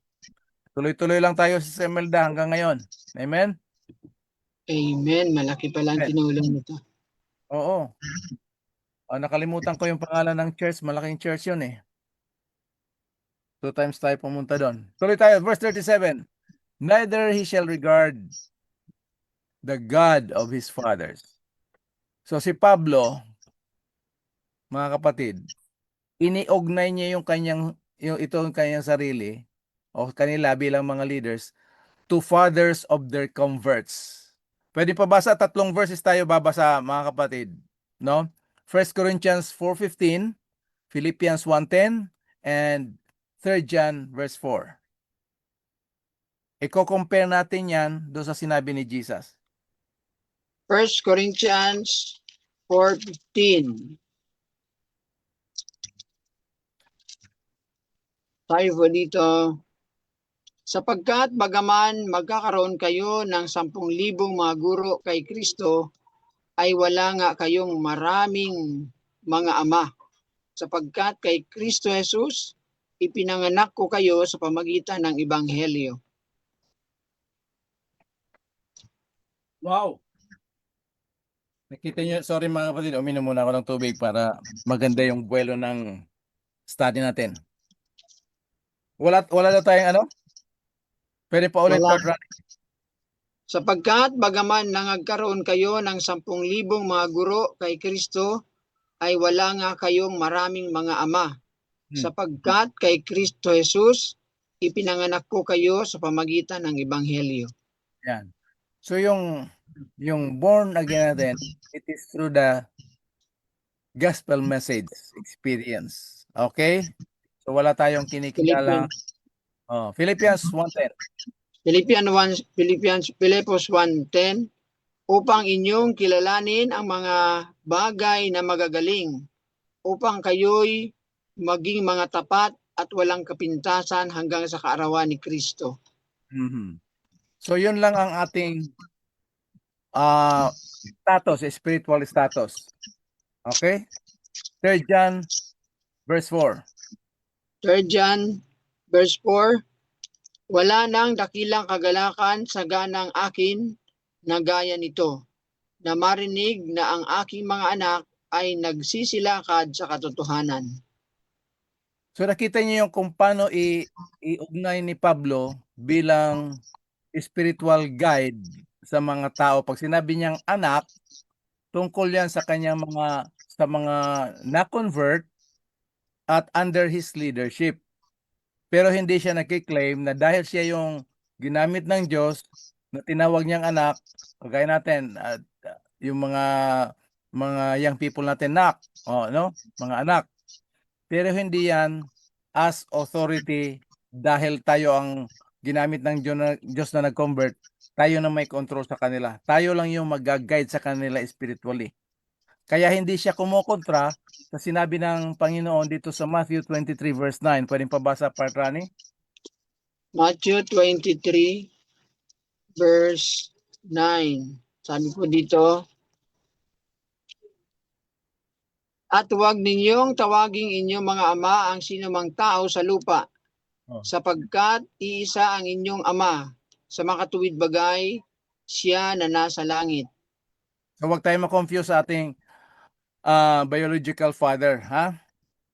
Tuloy-tuloy lang tayo, Sister Imelda, hanggang ngayon. Amen? Amen. Malaki pala ang tinulong nito. Oo. Nakalimutan ko yung pangalan ng church. Malaking church yun eh. 2 times tayo pumunta doon. Tuloy tayo, verse 37. Neither he shall regard the God of his fathers. So si Pablo, mga kapatid, iniugnay niya yung kanyang sarili o kanila bilang mga leaders to fathers of their converts. Pwede pabasa, 3 verses tayo babasa mga kapatid. No? 1 Corinthians 4:15, Philippians 1:10, and 3 John verse 4. Iko-compare natin yan doon sa sinabi ni Jesus. 1 Corinthians 4:15. Tayo po dito. Sapagkat bagaman magkakaroon kayo ng 10,000 mga guro kay Kristo, ay wala nga kayong maraming mga ama. Sapagkat kay Kristo Jesus, ipinanganak ko kayo sa pamagitan ng Ebanghelyo. Wow! Nakita niyo, sorry mga kapatid, uminom muna ako ng tubig para maganda yung buwelo ng study natin. Wala na tayong ano? Pwede pa ulit, Wala. Part Ronnie? Sapagkat bagaman nangagkaroon kayo ng 10,000 mga guro kay Kristo, ay wala nga kayong maraming mga ama. Sapagkat kay Kristo Jesus, ipinanganak ko kayo sa pamagitan ng Ebanghelyo. Yan. So yung born again natin, it is through the gospel message experience. Okay? So wala tayong kinikilala. Philippians 1:10. Philippos 1:10, upang inyong kilalanin ang mga bagay na magagaling, upang kayo'y maging mga tapat at walang kapintasan hanggang sa kaarawan ni Kristo. So yun lang ang ating status, spiritual status. Okay? 3 John verse 4. 3 John verse 4, wala nang dakilang kagalakan sa ganang akin na gaya nito, na marinig na ang aking mga anak ay nagsisilakad sa katotohanan. So nakita niyo yung kung paano iugnay ni Pablo bilang spiritual guide sa mga tao. Pag sinabi niyang anak, tungkol yan sa kanyang mga na-convert at under his leadership. Pero hindi siya nagki-claim na dahil siya yung ginamit ng Diyos na tinawag niyang anak, kagaya natin, yung mga young people natin, mga anak. Pero hindi yan as authority dahil tayo ang ginamit ng Diyos na nag-convert, tayo na may control sa kanila. Tayo lang yung mag-guide sa kanila spiritually. Kaya hindi siya kumukontra sa sinabi ng Panginoon dito sa Matthew 23 verse 9. Pwedeng pabasa, Part Ronnie? Matthew 23 verse 9. Sabi po dito, at huwag ninyong tawaging inyong mga ama ang sinumang tao sa lupa, sapagkat iisa ang inyong ama, sa makatuwid bagay, siya na nasa langit. So huwag tayo ma-confuse sa ating biological father, ha?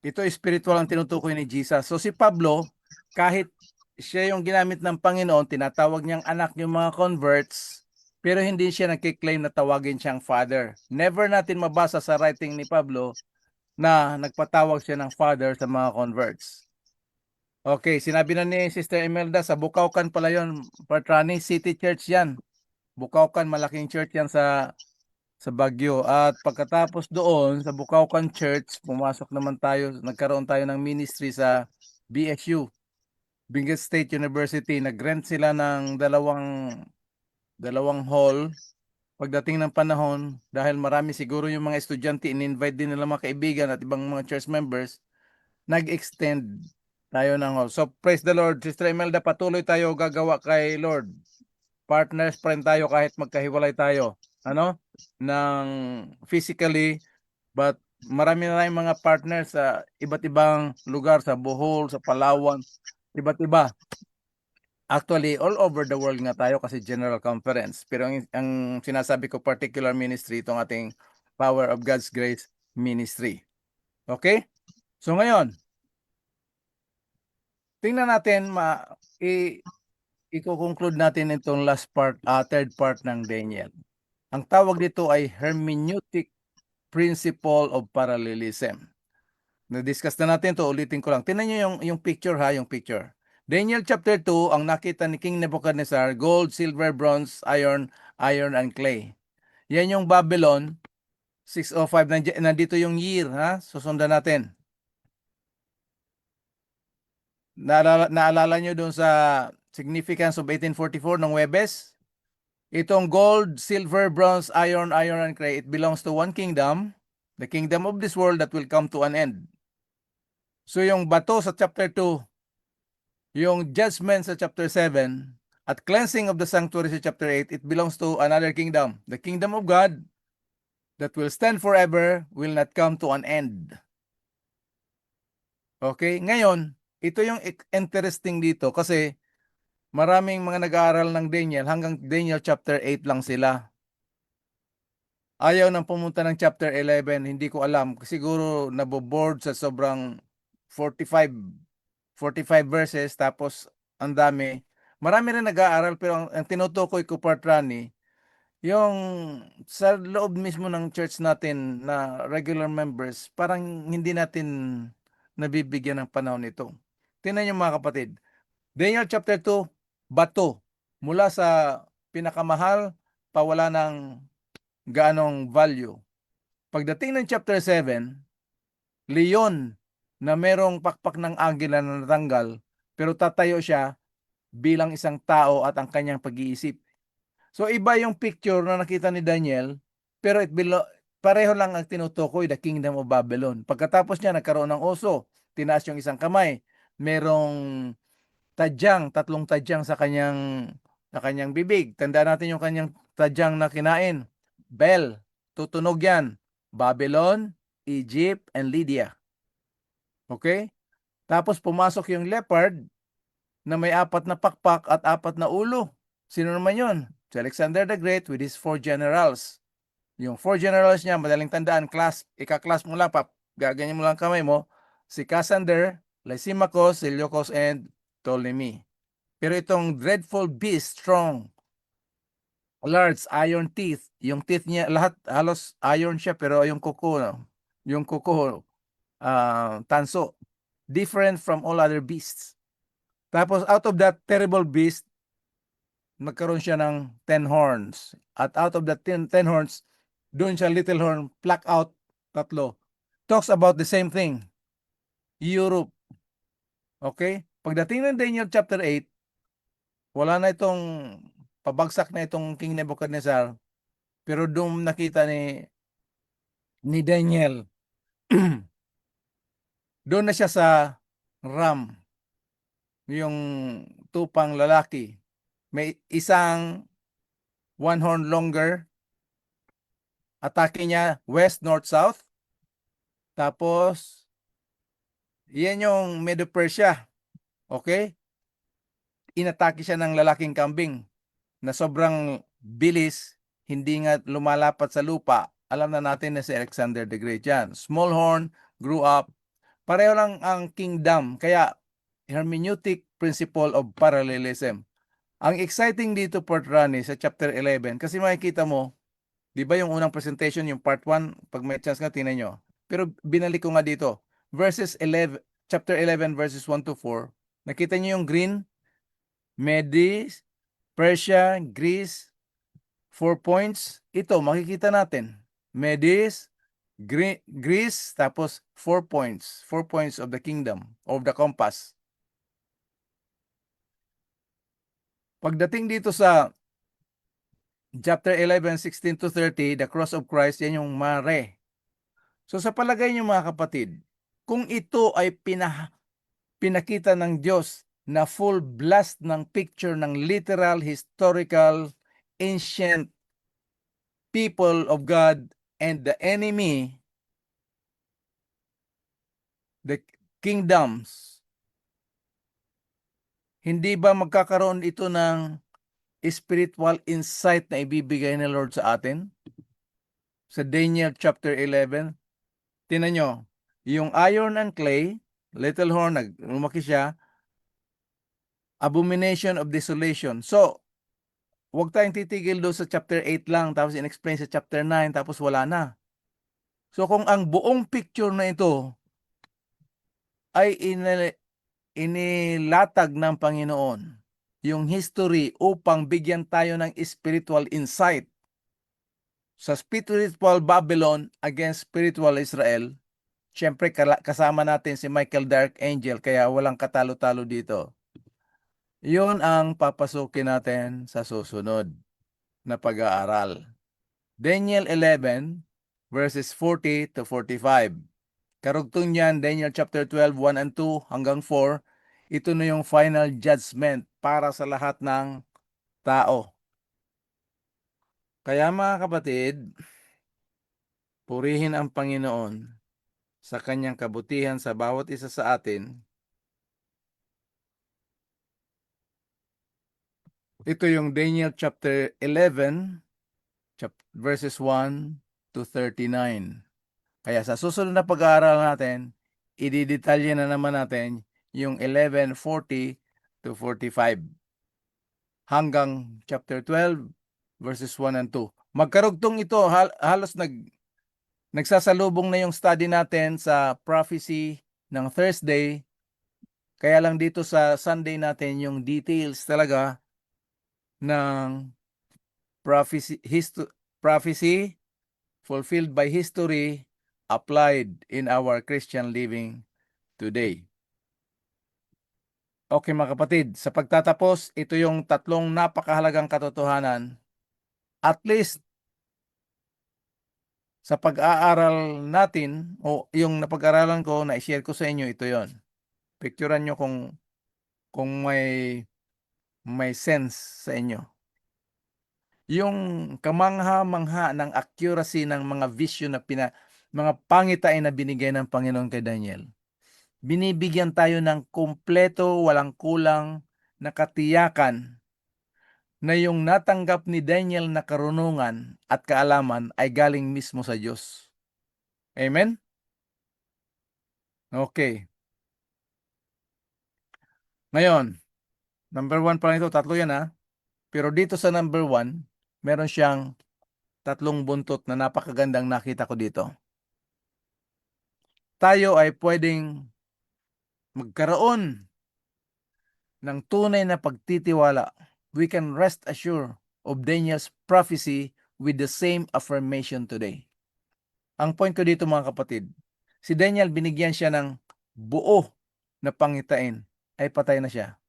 Ito spiritual ang tinutukoy ni Jesus. So si Pablo, kahit siya yung ginamit ng Panginoon, tinatawag niyang anak yung mga converts, pero hindi siya nagkiklaim na tawagin siyang father. Never natin mabasa sa writing ni Pablo na nagpatawag siya ng father sa mga converts. Okay, sinabi na ni Sister Imelda, sa Bukawkan pala yun, Patrani, City Church yan. Bukawkan, malaking church yan sa Baguio. At pagkatapos doon, sa Bukawkan Church, pumasok naman tayo, nagkaroon tayo ng ministry sa BSU, Benguet State University. Nag-rent sila ng dalawang hall. Pagdating ng panahon, dahil marami siguro yung mga estudyante, in-invite din nila mga kaibigan at ibang mga church members, nag-extend tayo ng hall. So praise the Lord. Sister Imelda, patuloy tayo gagawa kay Lord. Partners pa rin tayo kahit magkahiwalay tayo. Ng physically, but marami na tayong mga partners sa iba't ibang lugar, sa Bohol, sa Palawan, iba't iba. Actually, all over the world nga tayo kasi General Conference. Pero ang sinasabi ko, particular ministry, itong ating Power of God's Grace Ministry. Okay? So ngayon, tingnan natin, i-conclude natin itong last part, third part ng Daniel. Ang tawag dito ay hermeneutic principle of parallelism. Na-discuss na natin to, ulitin ko lang. Tingnan niyo yung picture, ha, yung picture. Daniel chapter 2, ang nakita ni King Nebuchadnezzar, gold, silver, bronze, iron, and clay. Yan yung Babylon 605. Nandito yung year, ha? Susundan natin. Naalala nyo doon sa significance of 1844 ng Webes? Itong gold, silver, bronze, iron, and clay, it belongs to one kingdom, the kingdom of this world that will come to an end. So yung bato sa chapter 2, yung judgment sa chapter 7, at cleansing of the sanctuary sa chapter 8, it belongs to another kingdom. The kingdom of God that will stand forever will not come to an end. Okay? Ngayon, ito yung interesting dito kasi maraming mga nag-aaral ng Daniel hanggang Daniel chapter 8 lang sila. Ayaw nang pumunta ng chapter 11, hindi ko alam. Siguro naboboard sa sobrang 45 verses tapos ang dami. Marami rin nag-aaral pero ang tinutukoy ko, Partrani, yung sa loob mismo ng church natin na regular members, parang hindi natin nabibigyan ng panahon ito. Tingnan niyo mga kapatid. Daniel chapter 2, bato. Mula sa pinakamahal, pawala ng gaanong value. Pagdating ng chapter 7, leon na merong pakpak ng agila na natanggal, pero tatayo siya bilang isang tao at ang kanyang pag-iisip. So iba yung picture na nakita ni Daniel, pero pareho lang ang tinutukoy, the kingdom of Babylon. Pagkatapos niya, nagkaroon ng oso, tinaas yung isang kamay, merong tatlong tadyang sa kanyang bibig. Tandaan natin yung kanyang tadyang na kinain. Bel, tutunog yan. Babylon, Egypt, and Lydia. Okay? Tapos pumasok yung leopard na may 4 na pakpak at 4 na ulo. Sino naman yun? Si Alexander the Great with his 4 generals. Yung 4 generals niya, madaling tandaan, ika-class mo lang, gaganyan mo lang kamay mo. Si Cassander, Lysimachus, Seleucus, and Ptolemy. Pero itong dreadful beast, strong, large, iron teeth, yung teeth niya, lahat halos iron siya, pero yung kuko, tanso, different from all other beasts. Tapos out of that terrible beast, nagkaroon siya ng 10 horns. At out of that 10 horns, doon siya little horn, pluck out 3. Talks about the same thing. Europe. Okay? Pagdating ng Daniel chapter 8, wala na itong pabagsak na itong King Nebuchadnezzar, pero doon nakita ni Daniel, doon na siya sa ram, yung tupang lalaki. May isang 1 horn longer, atake niya west, north, south. Tapos, yan yung Medo-Persia. Okay? Inatake siya ng lalaking kambing na sobrang bilis, hindi nga lumalapat sa lupa. Alam na natin na si Alexander the Great yan. Small horn, grew up. Pareho lang ang kingdom. Kaya, hermeneutic principle of parallelism. Ang exciting dito, Partrani, sa chapter 11, kasi makikita mo, di ba yung unang presentation, yung part 1, pag may chance nga, tingnan nyo. Pero binalik ko nga dito. Chapter 11, verses 1 to 4. Nakita nyo yung green? Medes, Persia, Greece, 4 points. Ito, makikita natin. Medes, Greece, tapos 4 points. 4 points of the kingdom, of the compass. Pagdating dito sa chapter 11, 16 to 30, the cross of Christ, yan yung mare. So sa palagay niyo mga kapatid, kung ito ay pinakita ng Diyos na full blast ng picture ng literal, historical, ancient people of God and the enemy, the kingdoms, hindi ba magkakaroon ito ng spiritual insight na ibibigay ng Lord sa atin? Sa Daniel chapter 11, tingnan nyo, yung iron and clay, little horn, lumaki siya, abomination of desolation. So, huwag tayong titigil doon sa chapter 8 lang, tapos in-explain sa chapter 9, tapos wala na. So, kung ang buong picture na ito ay inilatag ng Panginoon yung history upang bigyan tayo ng spiritual insight sa spiritual Babylon against spiritual Israel. Siyempre, kasama natin si Michael the Archangel, kaya walang katalo-talo dito. Yun ang papasukin natin sa susunod na pag-aaral. Daniel 11, verses 40 to 45. Karugtong niyan, Daniel chapter 12, 1 and 2 hanggang 4. Ito na yung final judgment para sa lahat ng tao. Kaya mga kapatid, purihin ang Panginoon sa kanyang kabutihan sa bawat isa sa atin. Ito yung Daniel chapter 11, verses 1 to 39. Kaya sa susunod na pag-aaral natin, ididetalye na naman natin yung 11:40 to 45 hanggang chapter 12, verses 1 and 2. Magkarugtong ito, halos nagsasalubong na yung study natin sa prophecy ng Thursday. Kaya lang dito sa Sunday natin yung details talaga ng prophecy fulfilled by history applied in our Christian living today. Okay mga kapatid, sa pagtatapos, ito yung tatlong napakahalagang katotohanan. At least sa pag-aaral natin, o yung napag-aralan ko, na-share ko sa inyo, ito yon. Picturean nyo kung may sense sa inyo. Yung kamangha-mangha ng accuracy ng mga vision na mga pangitain na binigay ng Panginoon kay Daniel. Binibigyan tayo ng kumpleto, walang kulang na katiyakan na yung natanggap ni Daniel na karunungan at kaalaman ay galing mismo sa Diyos. Amen? Okay. Ngayon, number 1 pa lang ito, tatlo yan ha. Pero dito sa number 1, meron siyang tatlong buntot na napakagandang nakita ko dito. Tayo ay pwedeng magkaroon ng tunay na pagtitiwala. We can rest assured of Daniel's prophecy with the same affirmation today. Ang point ko dito mga kapatid, si Daniel binigyan siya ng buo na pangitain, ay patay na siya.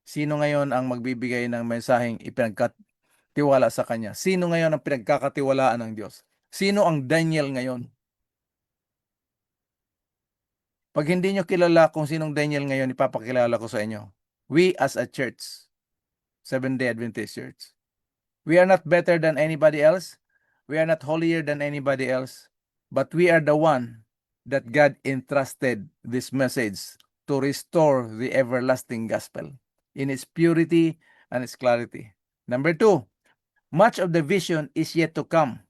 Sino ngayon ang magbibigay ng mensaheng ipinagkatiwala sa kanya? Sino ngayon ang pinagkakatiwalaan ng Diyos? Sino ang Daniel ngayon? Pag hindi nyo kilala kung sinong Daniel ngayon, ipapakilala ko sa inyo. We as a church, Seventh-day Adventist Church, we are not better than anybody else. We are not holier than anybody else. But we are the one that God entrusted this message to restore the everlasting gospel in its purity and its clarity. Number 2, much of the vision is yet to come.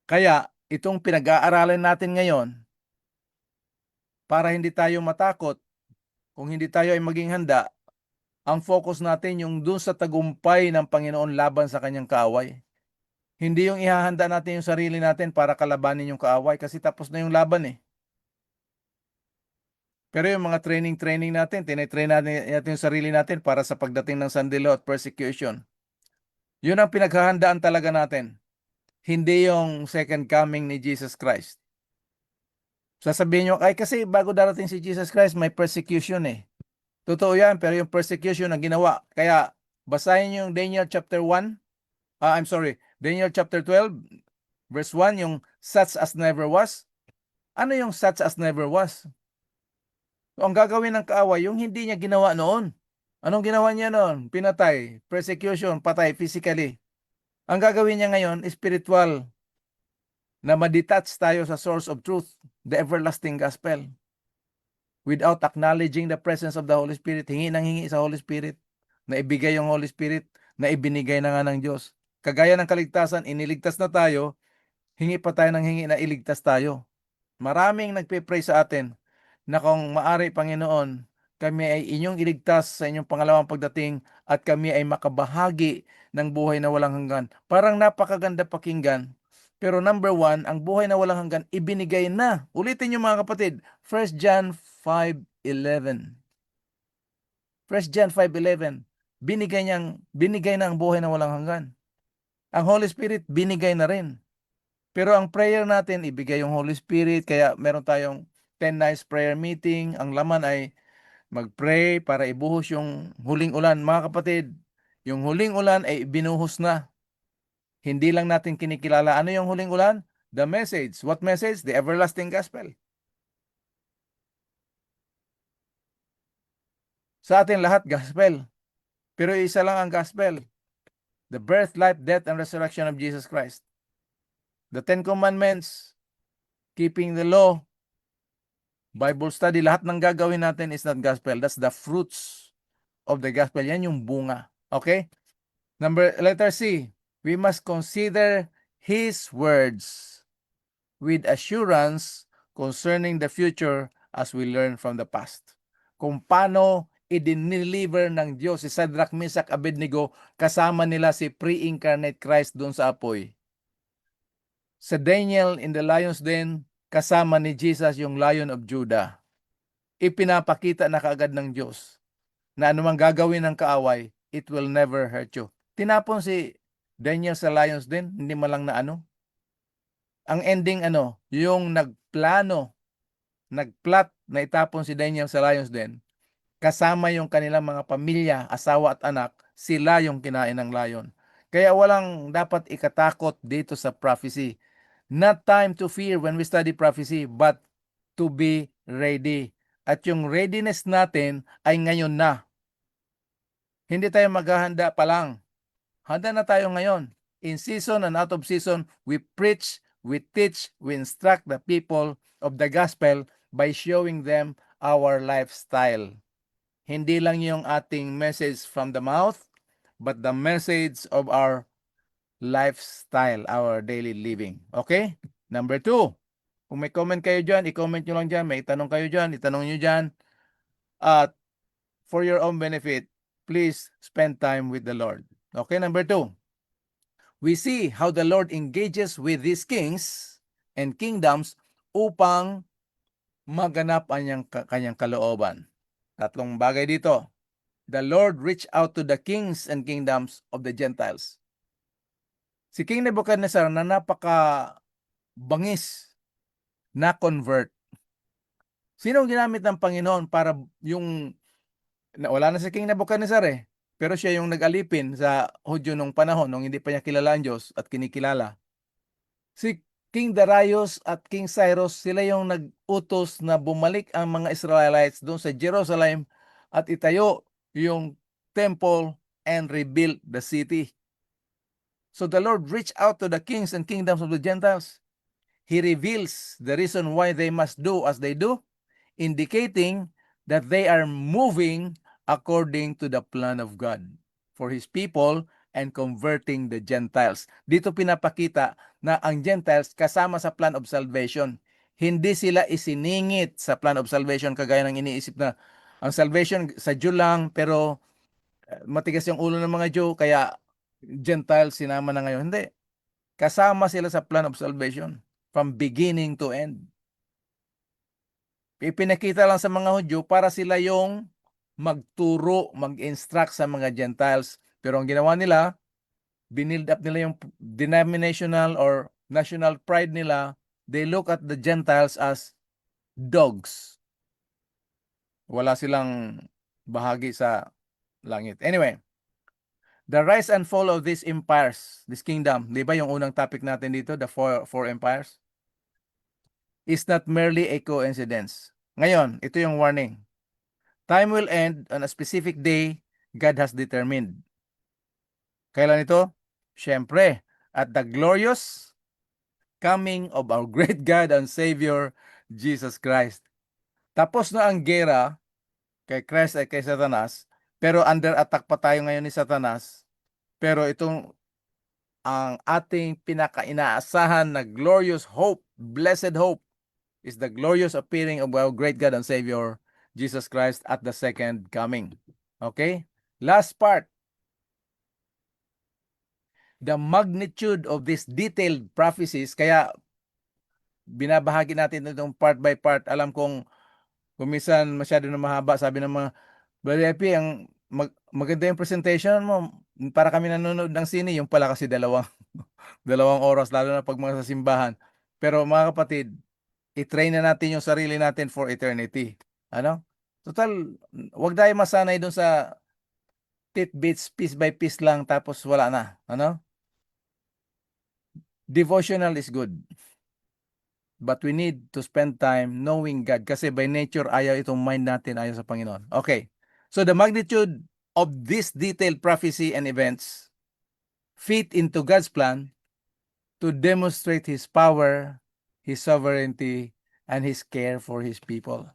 Kaya itong pinag-aaralan natin ngayon, para hindi tayo matakot, kung hindi tayo ay maging handa, ang focus natin yung dun sa tagumpay ng Panginoon laban sa kanyang kaaway. Hindi yung ihahanda natin yung sarili natin para kalabanin yung kaaway kasi tapos na yung laban eh. Pero yung mga training natin, tinitrain natin yung sarili natin para sa pagdating ng sandilo at persecution. Yun ang pinaghahandaan talaga natin. Hindi yung second coming ni Jesus Christ. Sasabihin nyo, ay kasi bago darating si Jesus Christ, may persecution eh. Totoo yan, pero yung persecution na ginawa. Kaya, basahin yung Daniel chapter 1. Daniel chapter 12, verse 1, yung such as never was. Ano yung such as never was? So, ang gagawin ng kaaway, yung hindi niya ginawa noon. Anong ginawa niya noon? Pinatay, persecution, patay physically. Ang gagawin niya ngayon, spiritual, na ma-detach tayo sa source of truth, the everlasting gospel. Without acknowledging the presence of the Holy Spirit, hingi sa Holy Spirit, na ibigay yung Holy Spirit, na ibinigay na nga ng Diyos. Kagaya ng kaligtasan, iniligtas na tayo, hingi pa tayo ng hingi na iligtas tayo. Maraming nagpe-pray sa atin na kung maari, Panginoon, kami ay inyong iligtas sa inyong pangalawang pagdating at kami ay makabahagi ng buhay na walang hanggan. Parang napakaganda pakinggan. Pero number 1, ang buhay na walang hanggan, ibinigay na. Ulitin niyo mga kapatid, 1 John 5:11. 1 John 5:11, binigay na ang buhay na walang hanggan. Ang Holy Spirit, binigay na rin. Pero ang prayer natin, ibigay yung Holy Spirit, kaya meron tayong 10 nights prayer meeting. Ang laman ay mag-pray para ibuhos yung huling ulan. Mga kapatid, yung huling ulan ay binuhos na. Hindi lang natin kinikilala. Ano yung huling ulan? The message. What message? The everlasting gospel. Sa atin lahat, gospel. Pero isa lang ang gospel. The birth, life, death, and resurrection of Jesus Christ. The 10 Commandments, keeping the law, Bible study, lahat ng gagawin natin is not gospel. That's the fruits of the gospel. Yan yung bunga. Okay? Letter C, we must consider His words with assurance concerning the future as we learn from the past. Kung paano i-deliver ng Diyos si Shadrach, Meshach, Abednego, kasama nila si pre-incarnate Christ doon sa apoy. Sa Daniel in the lion's den, kasama ni Jesus yung Lion of Judah. Ipinapakita na kaagad ng Diyos na anumang gagawin ng kaaway, it will never hurt you. Tinapon si Daniel sa lion's den, hindi malang na ano. Ang ending yung nagplot na itapon si Daniel sa lion's den, kasama yung kanilang mga pamilya, asawa at anak, sila yung kinain ng lion. Kaya walang dapat ikatakot dito sa prophecy. Not time to fear when we study prophecy, but to be ready. At yung readiness natin ay ngayon na. Hindi tayo maghahanda pa lang. Handa na tayo ngayon. In season and out of season, we preach, we teach, we instruct the people of the gospel by showing them our lifestyle. Hindi lang yung ating message from the mouth, but the message of our lifestyle, our daily living. Okay? Number 2, kung may comment kayo dyan, i-comment nyo lang dyan. May tanong kayo dyan, itanong nyo dyan. At for your own benefit, please spend time with the Lord. Okay, number 2, we see how the Lord engages with these kings and kingdoms upang maganap ang kanyang kalooban. Tatlong bagay dito. The Lord reached out to the kings and kingdoms of the Gentiles. Si King Nebuchadnezzar na napaka-bangis na convert. Sino ang ginamit ng Panginoon para wala na si King Nebuchadnezzar pero siya yung nag-alipin sa Hudyo nung panahon nung hindi pa niya kilala ang Diyos at kinikilala. Si King Darius at King Cyrus, sila yung nag-utos na bumalik ang mga Israelites doon sa Jerusalem at itayo yung temple and rebuild the city. So the Lord reached out to the kings and kingdoms of the Gentiles. He reveals the reason why they must do as they do, indicating that they are moving according to the plan of God for His people and converting the Gentiles. Dito pinapakita na ang Gentiles kasama sa plan of salvation. Hindi sila isiningit sa plan of salvation kagaya ng iniisip na ang salvation sa Jew lang, pero matigas yung ulo ng mga Jew, kaya Gentiles sinama na ngayon. Hindi. Kasama sila sa plan of salvation from beginning to end. Ipinakita lang sa mga Hudyo para sila yung magturo, mag-instruct sa mga Gentiles. Pero ang ginawa nila, binild up nila yung denominational or national pride nila. They look at the Gentiles as dogs. Wala silang bahagi sa langit. Anyway, the rise and fall of these empires, this kingdom, di ba yung unang topic natin dito, the four empires, is not merely a coincidence. Ngayon, ito yung warning. Time will end on a specific day God has determined. Kailan ito? Siyempre, at the glorious coming of our great God and Savior, Jesus Christ. Tapos na ang gera kay Christ at kay Satanas, pero under attack pa tayo ngayon ni Satanas. Pero itong ang ating pinaka-inaasahan na glorious hope, blessed hope, is the glorious appearing of our great God and Savior, Jesus Christ, at the second coming. Okay? Last part. The magnitude of these detailed prophecies, kaya binabahagi natin itong part by part. Alam kong kumisan masyado na mahaba, sabi ng mga Brother Epi, maganda yung presentation mo. Para kami nanonood ng sine, yung pala kasi dalawang oras, lalo na pag mga sa simbahan. Pero mga kapatid, i-train na natin yung sarili natin for eternity. Ano? Total, wag tayo masanay dun sa tidbits, piece by piece lang, tapos wala na. Ano? Devotional is good. But we need to spend time knowing God. Kasi by nature, ayaw itong mind natin, ayaw sa Panginoon. Okay. So the magnitude of this detailed prophecy and events fit into God's plan to demonstrate His power, His sovereignty, and His care for His people.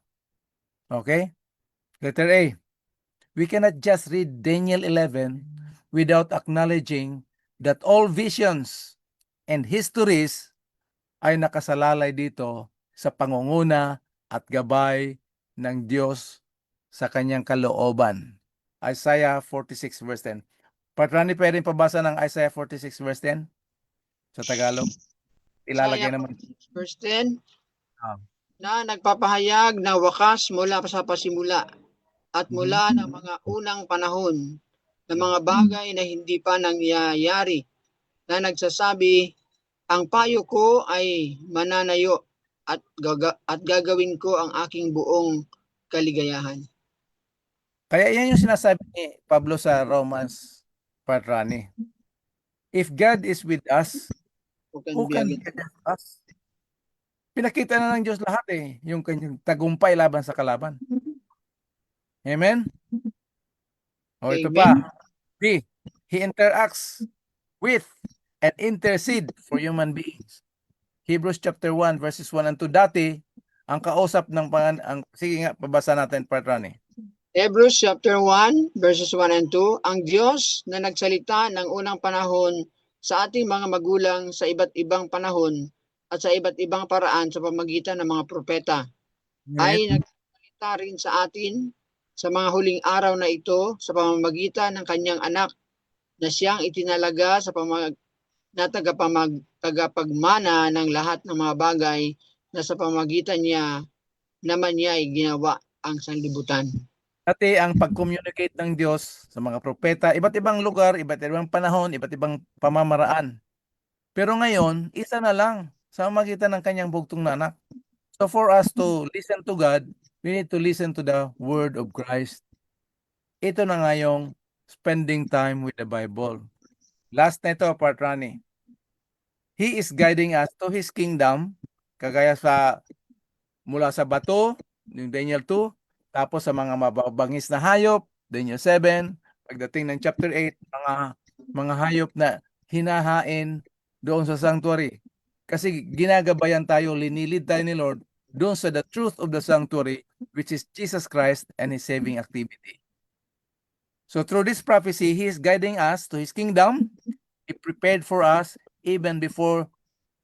Okay? Letter A. We cannot just read Daniel 11 without acknowledging that all visions and histories ay nakasalalay dito sa pangunguna at gabay ng Diyos sa kanyang kalooban. Isaiah 46 verse 10. Patrani, pwedeng pabasa ng Isaiah 46 verse 10 sa Tagalog? Ilalagay Isaiah naman. 46 verse 10, Ah. na nagpapahayag na wakas mula sa pasimula at mula ng mga unang panahon ng mga bagay na hindi pa nangyayari, na nagsasabi, ang payo ko ay mananayo at gagawin ko ang aking buong kaligayahan. Kaya yan yung sinasabi ni Pablo sa Romans, Patrani. If God is with us, who can be against us? Pinakita na ng Diyos lahat yung kanyang tagumpay laban sa kalaban. Amen? O ito pa. Amen. B. He interacts with and intercede for human beings. Hebrews chapter 1 verses 1 and 2. Dati, ang kausap ng sige nga, pabasa natin, Patrani. Hebrews chapter 1 verses 1 and 2, ang Diyos na nagsalita ng unang panahon sa ating mga magulang sa iba't ibang panahon at sa iba't ibang paraan sa pamamagitan ng mga propeta, ay nagsalita rin sa atin sa mga huling araw na ito sa pamamagitan ng kanyang anak na siyang itinalaga na tagapagmana ng lahat ng mga bagay na sa pamamagitan niya naman niya ay ginawa ang sanlibutan. Dati ang pag-communicate ng Diyos sa mga propeta, iba't ibang lugar, iba't ibang panahon, iba't ibang pamamaraan. Pero ngayon, isa na lang sa pamamagitan ng kanyang bugtong na anak. So for us to listen to God, we need to listen to the Word of Christ. Ito na nga yung spending time with the Bible. Last na ito, Patrani. He is guiding us to His kingdom, kagaya sa mula sa bato, yung Daniel 2, tapos sa mga mababangis na hayop, Daniel 7, pagdating ng chapter 8, mga hayop na hinahain doon sa sanctuary. Kasi ginagabayan tayo, linilid tayo ni Lord doon sa the truth of the sanctuary, which is Jesus Christ and His saving activity. So through this prophecy, He is guiding us to His kingdom. He prepared for us even before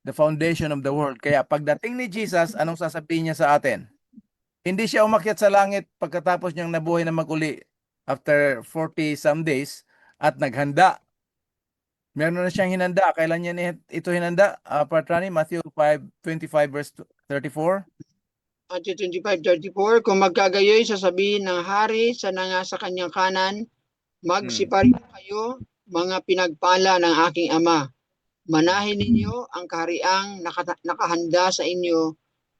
the foundation of the world. Kaya pagdating ni Jesus, anong sasabihin niya sa atin? Hindi siya umakyat sa langit pagkatapos niyang nabuhay na maguli after 40 some days at naghanda. Meron na siyang hinanda. Kailan niya ito hinanda? Patrani, Matthew 5:25 verse 34. Matthew 25:34, kung magkagayoy sasabihin ng hari sa nanga sa kanyang kanan, magsiparito kayo, mga pinagpala ng aking ama. Manahin ninyo ang kahariang nakahanda sa inyo,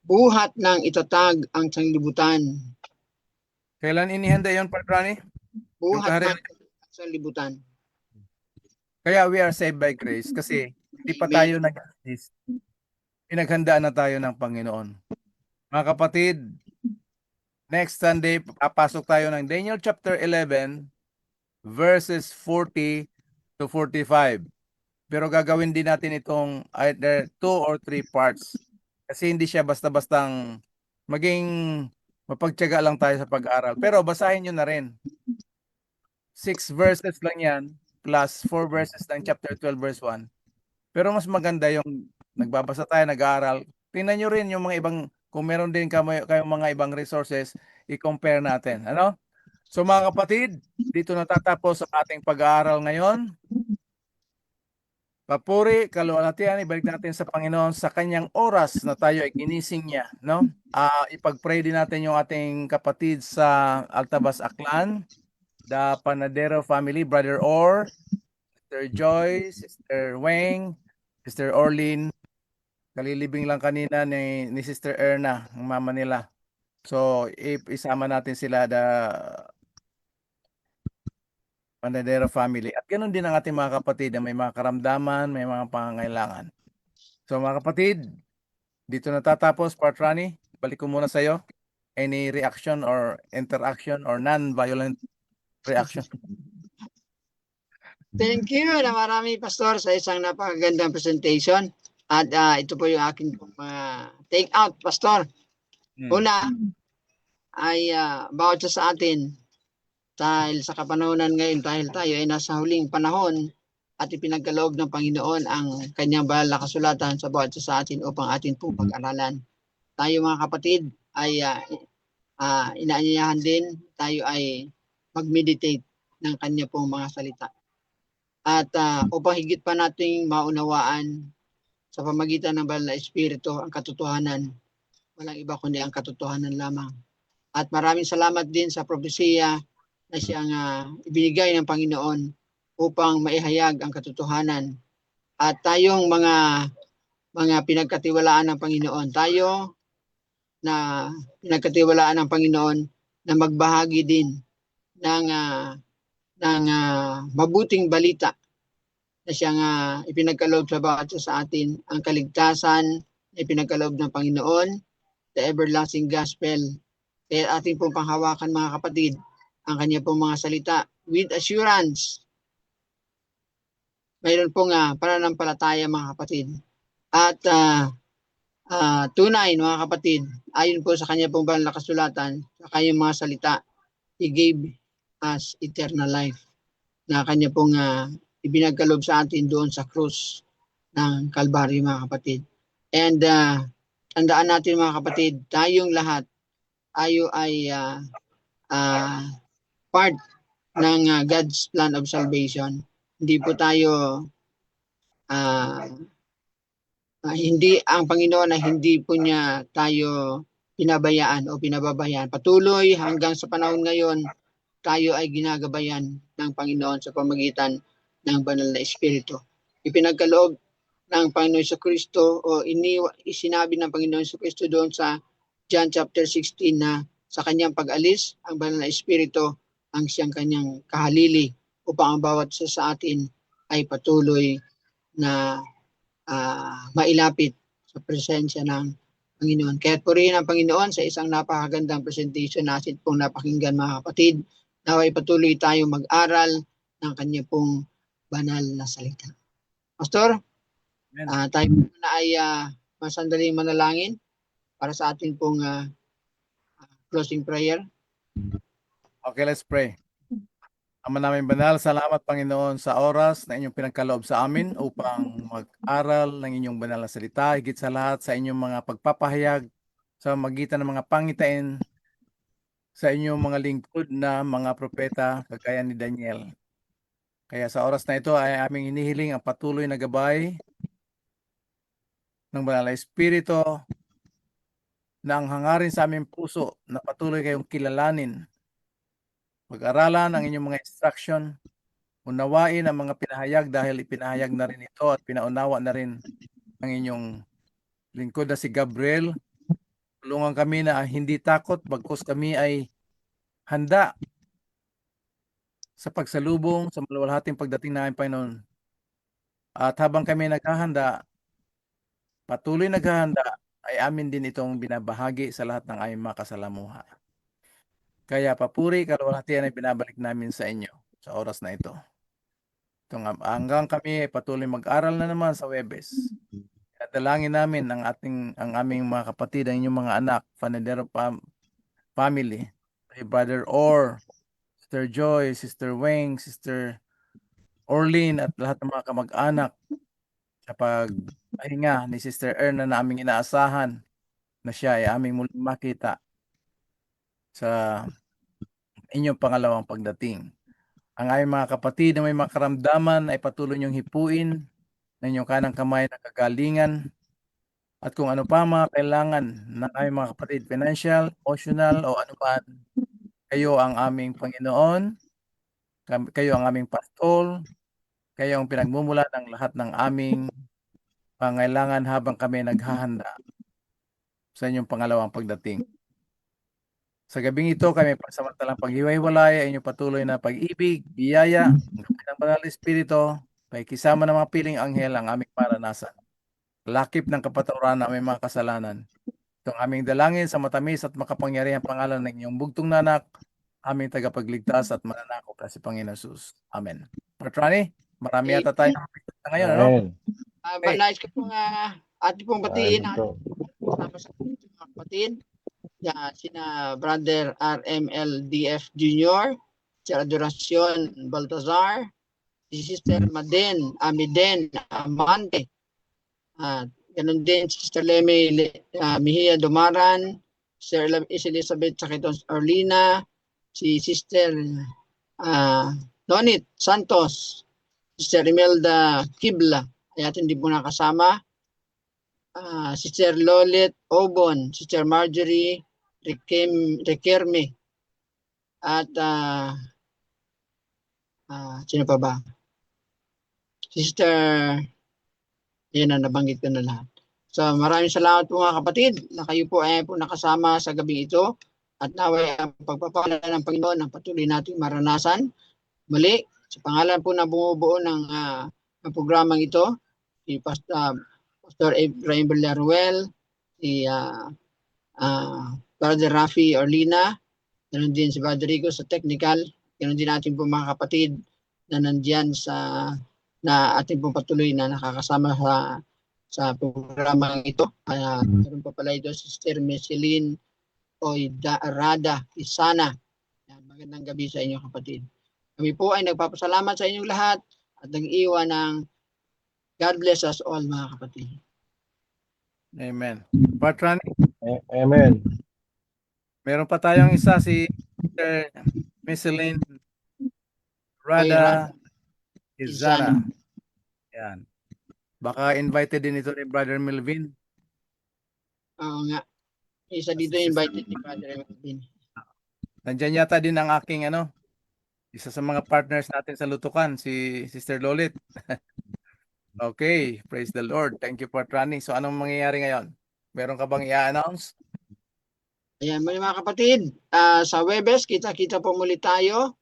buhat ng itatag ang sanglibutan. Kailan inihanda yon, Patrani? Buhat ng sanglibutan. Kaya we are saved by grace kasi hindi pa tayo nag-exist. Pinaghandaan na tayo ng Panginoon. Mga kapatid, next Sunday, papasok tayo ng Daniel chapter 11, verses 40 to 45. Pero gagawin din natin itong either 2 or 3 parts. Kasi hindi siya basta-bastang maging mapagtiyaga lang tayo sa pag-aaral. Pero basahin nyo na rin. 6 verses lang yan, plus 4 verses ng chapter 12, verse 1. Pero mas maganda yung nagbabasa tayo, nag-aaral. Tingnan nyo rin yung mga ibang, kung meron din kayong mga ibang resources, i-compare natin. Ano? So mga kapatid, dito natatapos ang ating pag-aaral ngayon. Papuri, kaluwalhatian, ibalik natin sa Panginoon sa kanyang oras na tayo ay ginising niya, no? Ipag-pray din natin yung ating kapatid sa Altabas Aklan, the Panadero family, Brother Or, Sister Joy, Sister Weng, Sister Orlin. Kalilibing lang kanina ni Sister Erna, ang mama nila. So, isama natin sila, the Panadero family. At ganoon din ang ating mga kapatid na may mga karamdaman, may mga pangangailangan. So mga kapatid, dito natatapos Part Rani. Balik ko muna sa iyo. Any reaction or interaction or non-violent reaction? Thank you na marami, Pastor, sa isang napakagandang presentation. At ito po yung aking take out, Pastor. Una ay bawat isa sa atin dahil sa kapanahonan ngayon, dahil tayo ay nasa huling panahon at ipinagkaloob ng Panginoon ang kanyang banal na kasulatan sa bawat isa sa atin upang atin po pag-aralan. Tayo mga kapatid ay inaanyayahan din, tayo ay mag-meditate ng kanya pong mga salita. At upang higit pa nating maunawaan sa pamagitan ng banal na Espiritu ang katotohanan, walang iba kundi ang katotohanan lamang. At maraming salamat din sa propesiya na siyang ibinigay ng Panginoon upang maihayag ang katotohanan. At tayong mga pinagkatiwalaan ng Panginoon, tayo na pinagkatiwalaan ng Panginoon na magbahagi din ng mabuting balita na siyang ipinagkaloob sa bawat isa sa atin, ang kaligtasan na ipinagkaloob ng Panginoon, the everlasting gospel. Kaya ating pong panghawakan mga kapatid, ang kanya pong mga salita with assurance. Mayroon pong pananampalataya mga kapatid. At tunay mga kapatid, ayon po sa kanya pong banal na kasulatan, sa kanyang mga salita, He gave us eternal life na kanya pong ibinagkaloob sa atin doon sa krus ng Kalbaryo mga kapatid. And tandaan natin mga kapatid, tayong lahat, tayo ay part ng God's plan of salvation. Hindi po tayo hindi ang Panginoon na hindi po niya tayo pinabayaan o pinababayaan. Patuloy hanggang sa panahon ngayon, tayo ay ginagabayan ng Panginoon sa pamagitan ng banal na Espiritu. Ipinagkaloob ng Panginoon sa Kristo o isinabi ng Panginoon sa Kristo doon sa John chapter 16 na sa kanyang pag-alis, ang banal na Espiritu ang siyang kanyang kahalili upang ang bawat isa sa atin ay patuloy na mailapit sa presensya ng Panginoon. Kaya purihin ang Panginoon sa isang napakagandang presentation natin pong napakinggan mga kapatid. Naway patuloy tayo mag-aral ng kanya pong banal na salita. Pastor, tayo na ay masandaling manalangin para sa ating pong closing prayer. Okay, let's pray. Ama namin banal, salamat Panginoon sa oras na inyong pinagkaloob sa amin upang mag-aral ng inyong banal na salita. Higit sa lahat sa inyong mga pagpapahayag sa magitan ng mga pangitain sa inyong mga lingkod na mga propeta kagaya ni Daniel. Kaya sa oras na ito ay aming hinihiling ang patuloy na gabay ng banal na Espiritu na ang hangarin sa aming puso na patuloy kayong kilalanin. Pag-aralan ang inyong mga instruction, unawain ang mga pinahayag dahil ipinahayag na rin ito at pinaunawa na rin ang inyong lingkod na si Gabriel. Tulungan kami na hindi takot, bagkus kami ay handa sa pagsalubong sa maluwalhating pagdating namin, Panginoon. At habang kami naghahanda, patuloy naghahanda, ay amin din itong binabahagi sa lahat ng aming mga kasalamuha. Kaya papuri, kaluwalhatian ay binabalik namin sa inyo sa oras na ito. Hanggang kami ay patuloy mag-aral na naman sa Webes. Dalangin namin ang aming mga kapatid, ang inyong mga anak, Panadero family, Brother Or, Sister Joy, Sister Weng, Sister Orlin at lahat ng mga kamag-anak sa pagpahinga ni Sister Erna na aming inaasahan na siya ay aming muling makita sa inyong pangalawang pagdating. Ang aming mga kapatid na may mga karamdaman ay patuloy niyong hipuin ng inyong kanang kamay na kagalingan at kung ano pa mga kailangan ng aming mga kapatid, financial, emotional o anuman, kayo ang aming Panginoon, kayo ang aming pastol, kayo ang pinagmumula ng lahat ng aming pangailangan habang kami naghahanda sa inyong pangalawang pagdating. Sa gabing ito, kami pagsamantalang paghiwa-hiwalay ay inyong patuloy na pag-ibig, biyaya, ang kapit ng Banal na Espiritu, pakikisama ng mga piling anghel ang aming maranasan. Lakip ng kapatawaran ng aming mga kasalanan. Itong aming dalangin sa matamis at makapangyarihang pangalan ng inyong bugtong na anak, aming tagapagligtas at mananakop na si Panginoon Jesus. Amen. Patrani, marami yata tayo ngayon, ano? Amen. Nais ko pong ating pong batiin Amen ang po. kasama sa mga kapatid. Sina Brother RMLDF Jr., si Adoracion Baltazar, si Sister Amiden Amante, ganun din si Sister Leme Mejia Dumaran, Sister Elizabeth Saquiton Orlina, si Sister Nonit Santos, Sister Imelda Kibla, ay atin hindi po nakasama, Sister Lolet Obon, Sister Marjorie Rekerme, at sino pa ba? Sister, yan na, nabanggit ko na lahat. So maraming salamat po mga kapatid na kayo po ay po nakasama sa gabing ito at naway ang pagpapala ng Panginoon ang patuloy nating maranasan. Muli, sa pangalan po na bumubuo ng programang ito, si Pastor Ibrahim Villaruel, si Brother Rafi Orlina, ganoon din si Brother Rico sa technical, ganoon din natin po mga kapatid na nandiyan na ating pong patuloy na nakakasama sa programang ito. Meron pa pala ito si Sister Meseline Rada Isana. Magandang gabi sa inyo kapatid. Kami po ay nagpapasalamat sa inyong lahat at nag-iwan ng God bless us all mga kapatid. Amen. Patrani, Amen. meron pa tayong isa si Sister Meseline Rada Izana. Yan. Baka invited din ito ni Brother Melvin. Oo nga. Isa dito invited ni Brother Melvin. Nandiyan yata din ang aking isa sa mga partners natin sa Lutukan, si Sister Lolit. Okay, praise the Lord. Thank you, Patrani. So anong mangyayari ngayon? Meron ka bang i-announce? Ayan, mga kapatid, sa Webes, kita-kita po muli tayo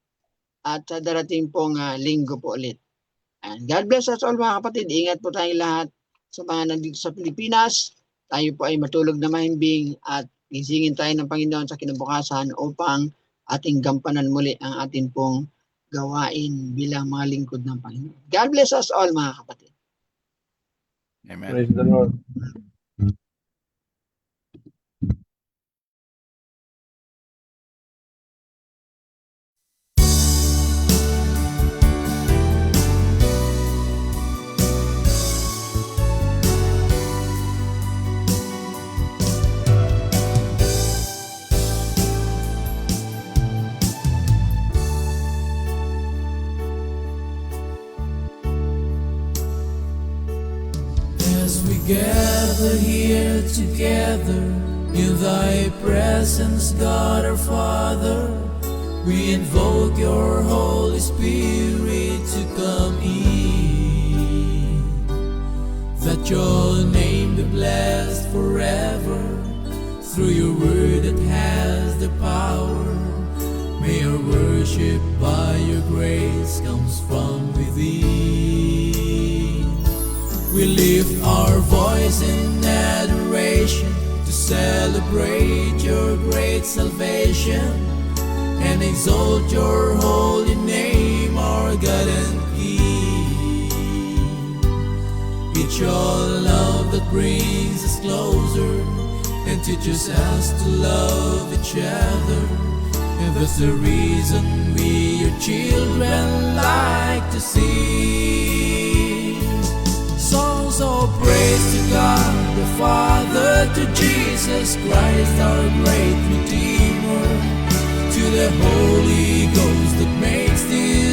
at sa darating pong linggo po ulit. And God bless us all mga kapatid. Ingat po tayong lahat sa mga nandito sa Pilipinas. Tayo po ay matulog na mahimbing at gisingin tayo ng Panginoon sa kinabukasan upang ating gampanan muli ang ating pong gawain bilang mga lingkod ng Panginoon. God bless us all mga kapatid. Amen. Praise the Lord. As we gather here together in thy presence, God our Father, we invoke your Holy Spirit to come in, that your name be blessed forever through your word that has the power. May our worship by your grace comes from within. We lift our voice in adoration to celebrate your great salvation and exalt your holy name, our God and King. It's your love that brings us closer and teaches us to love each other, and that's the reason we, your children, like to sing songs of praise to God the Father, to Jesus Christ our great Redeemer, to the Holy Ghost that makes this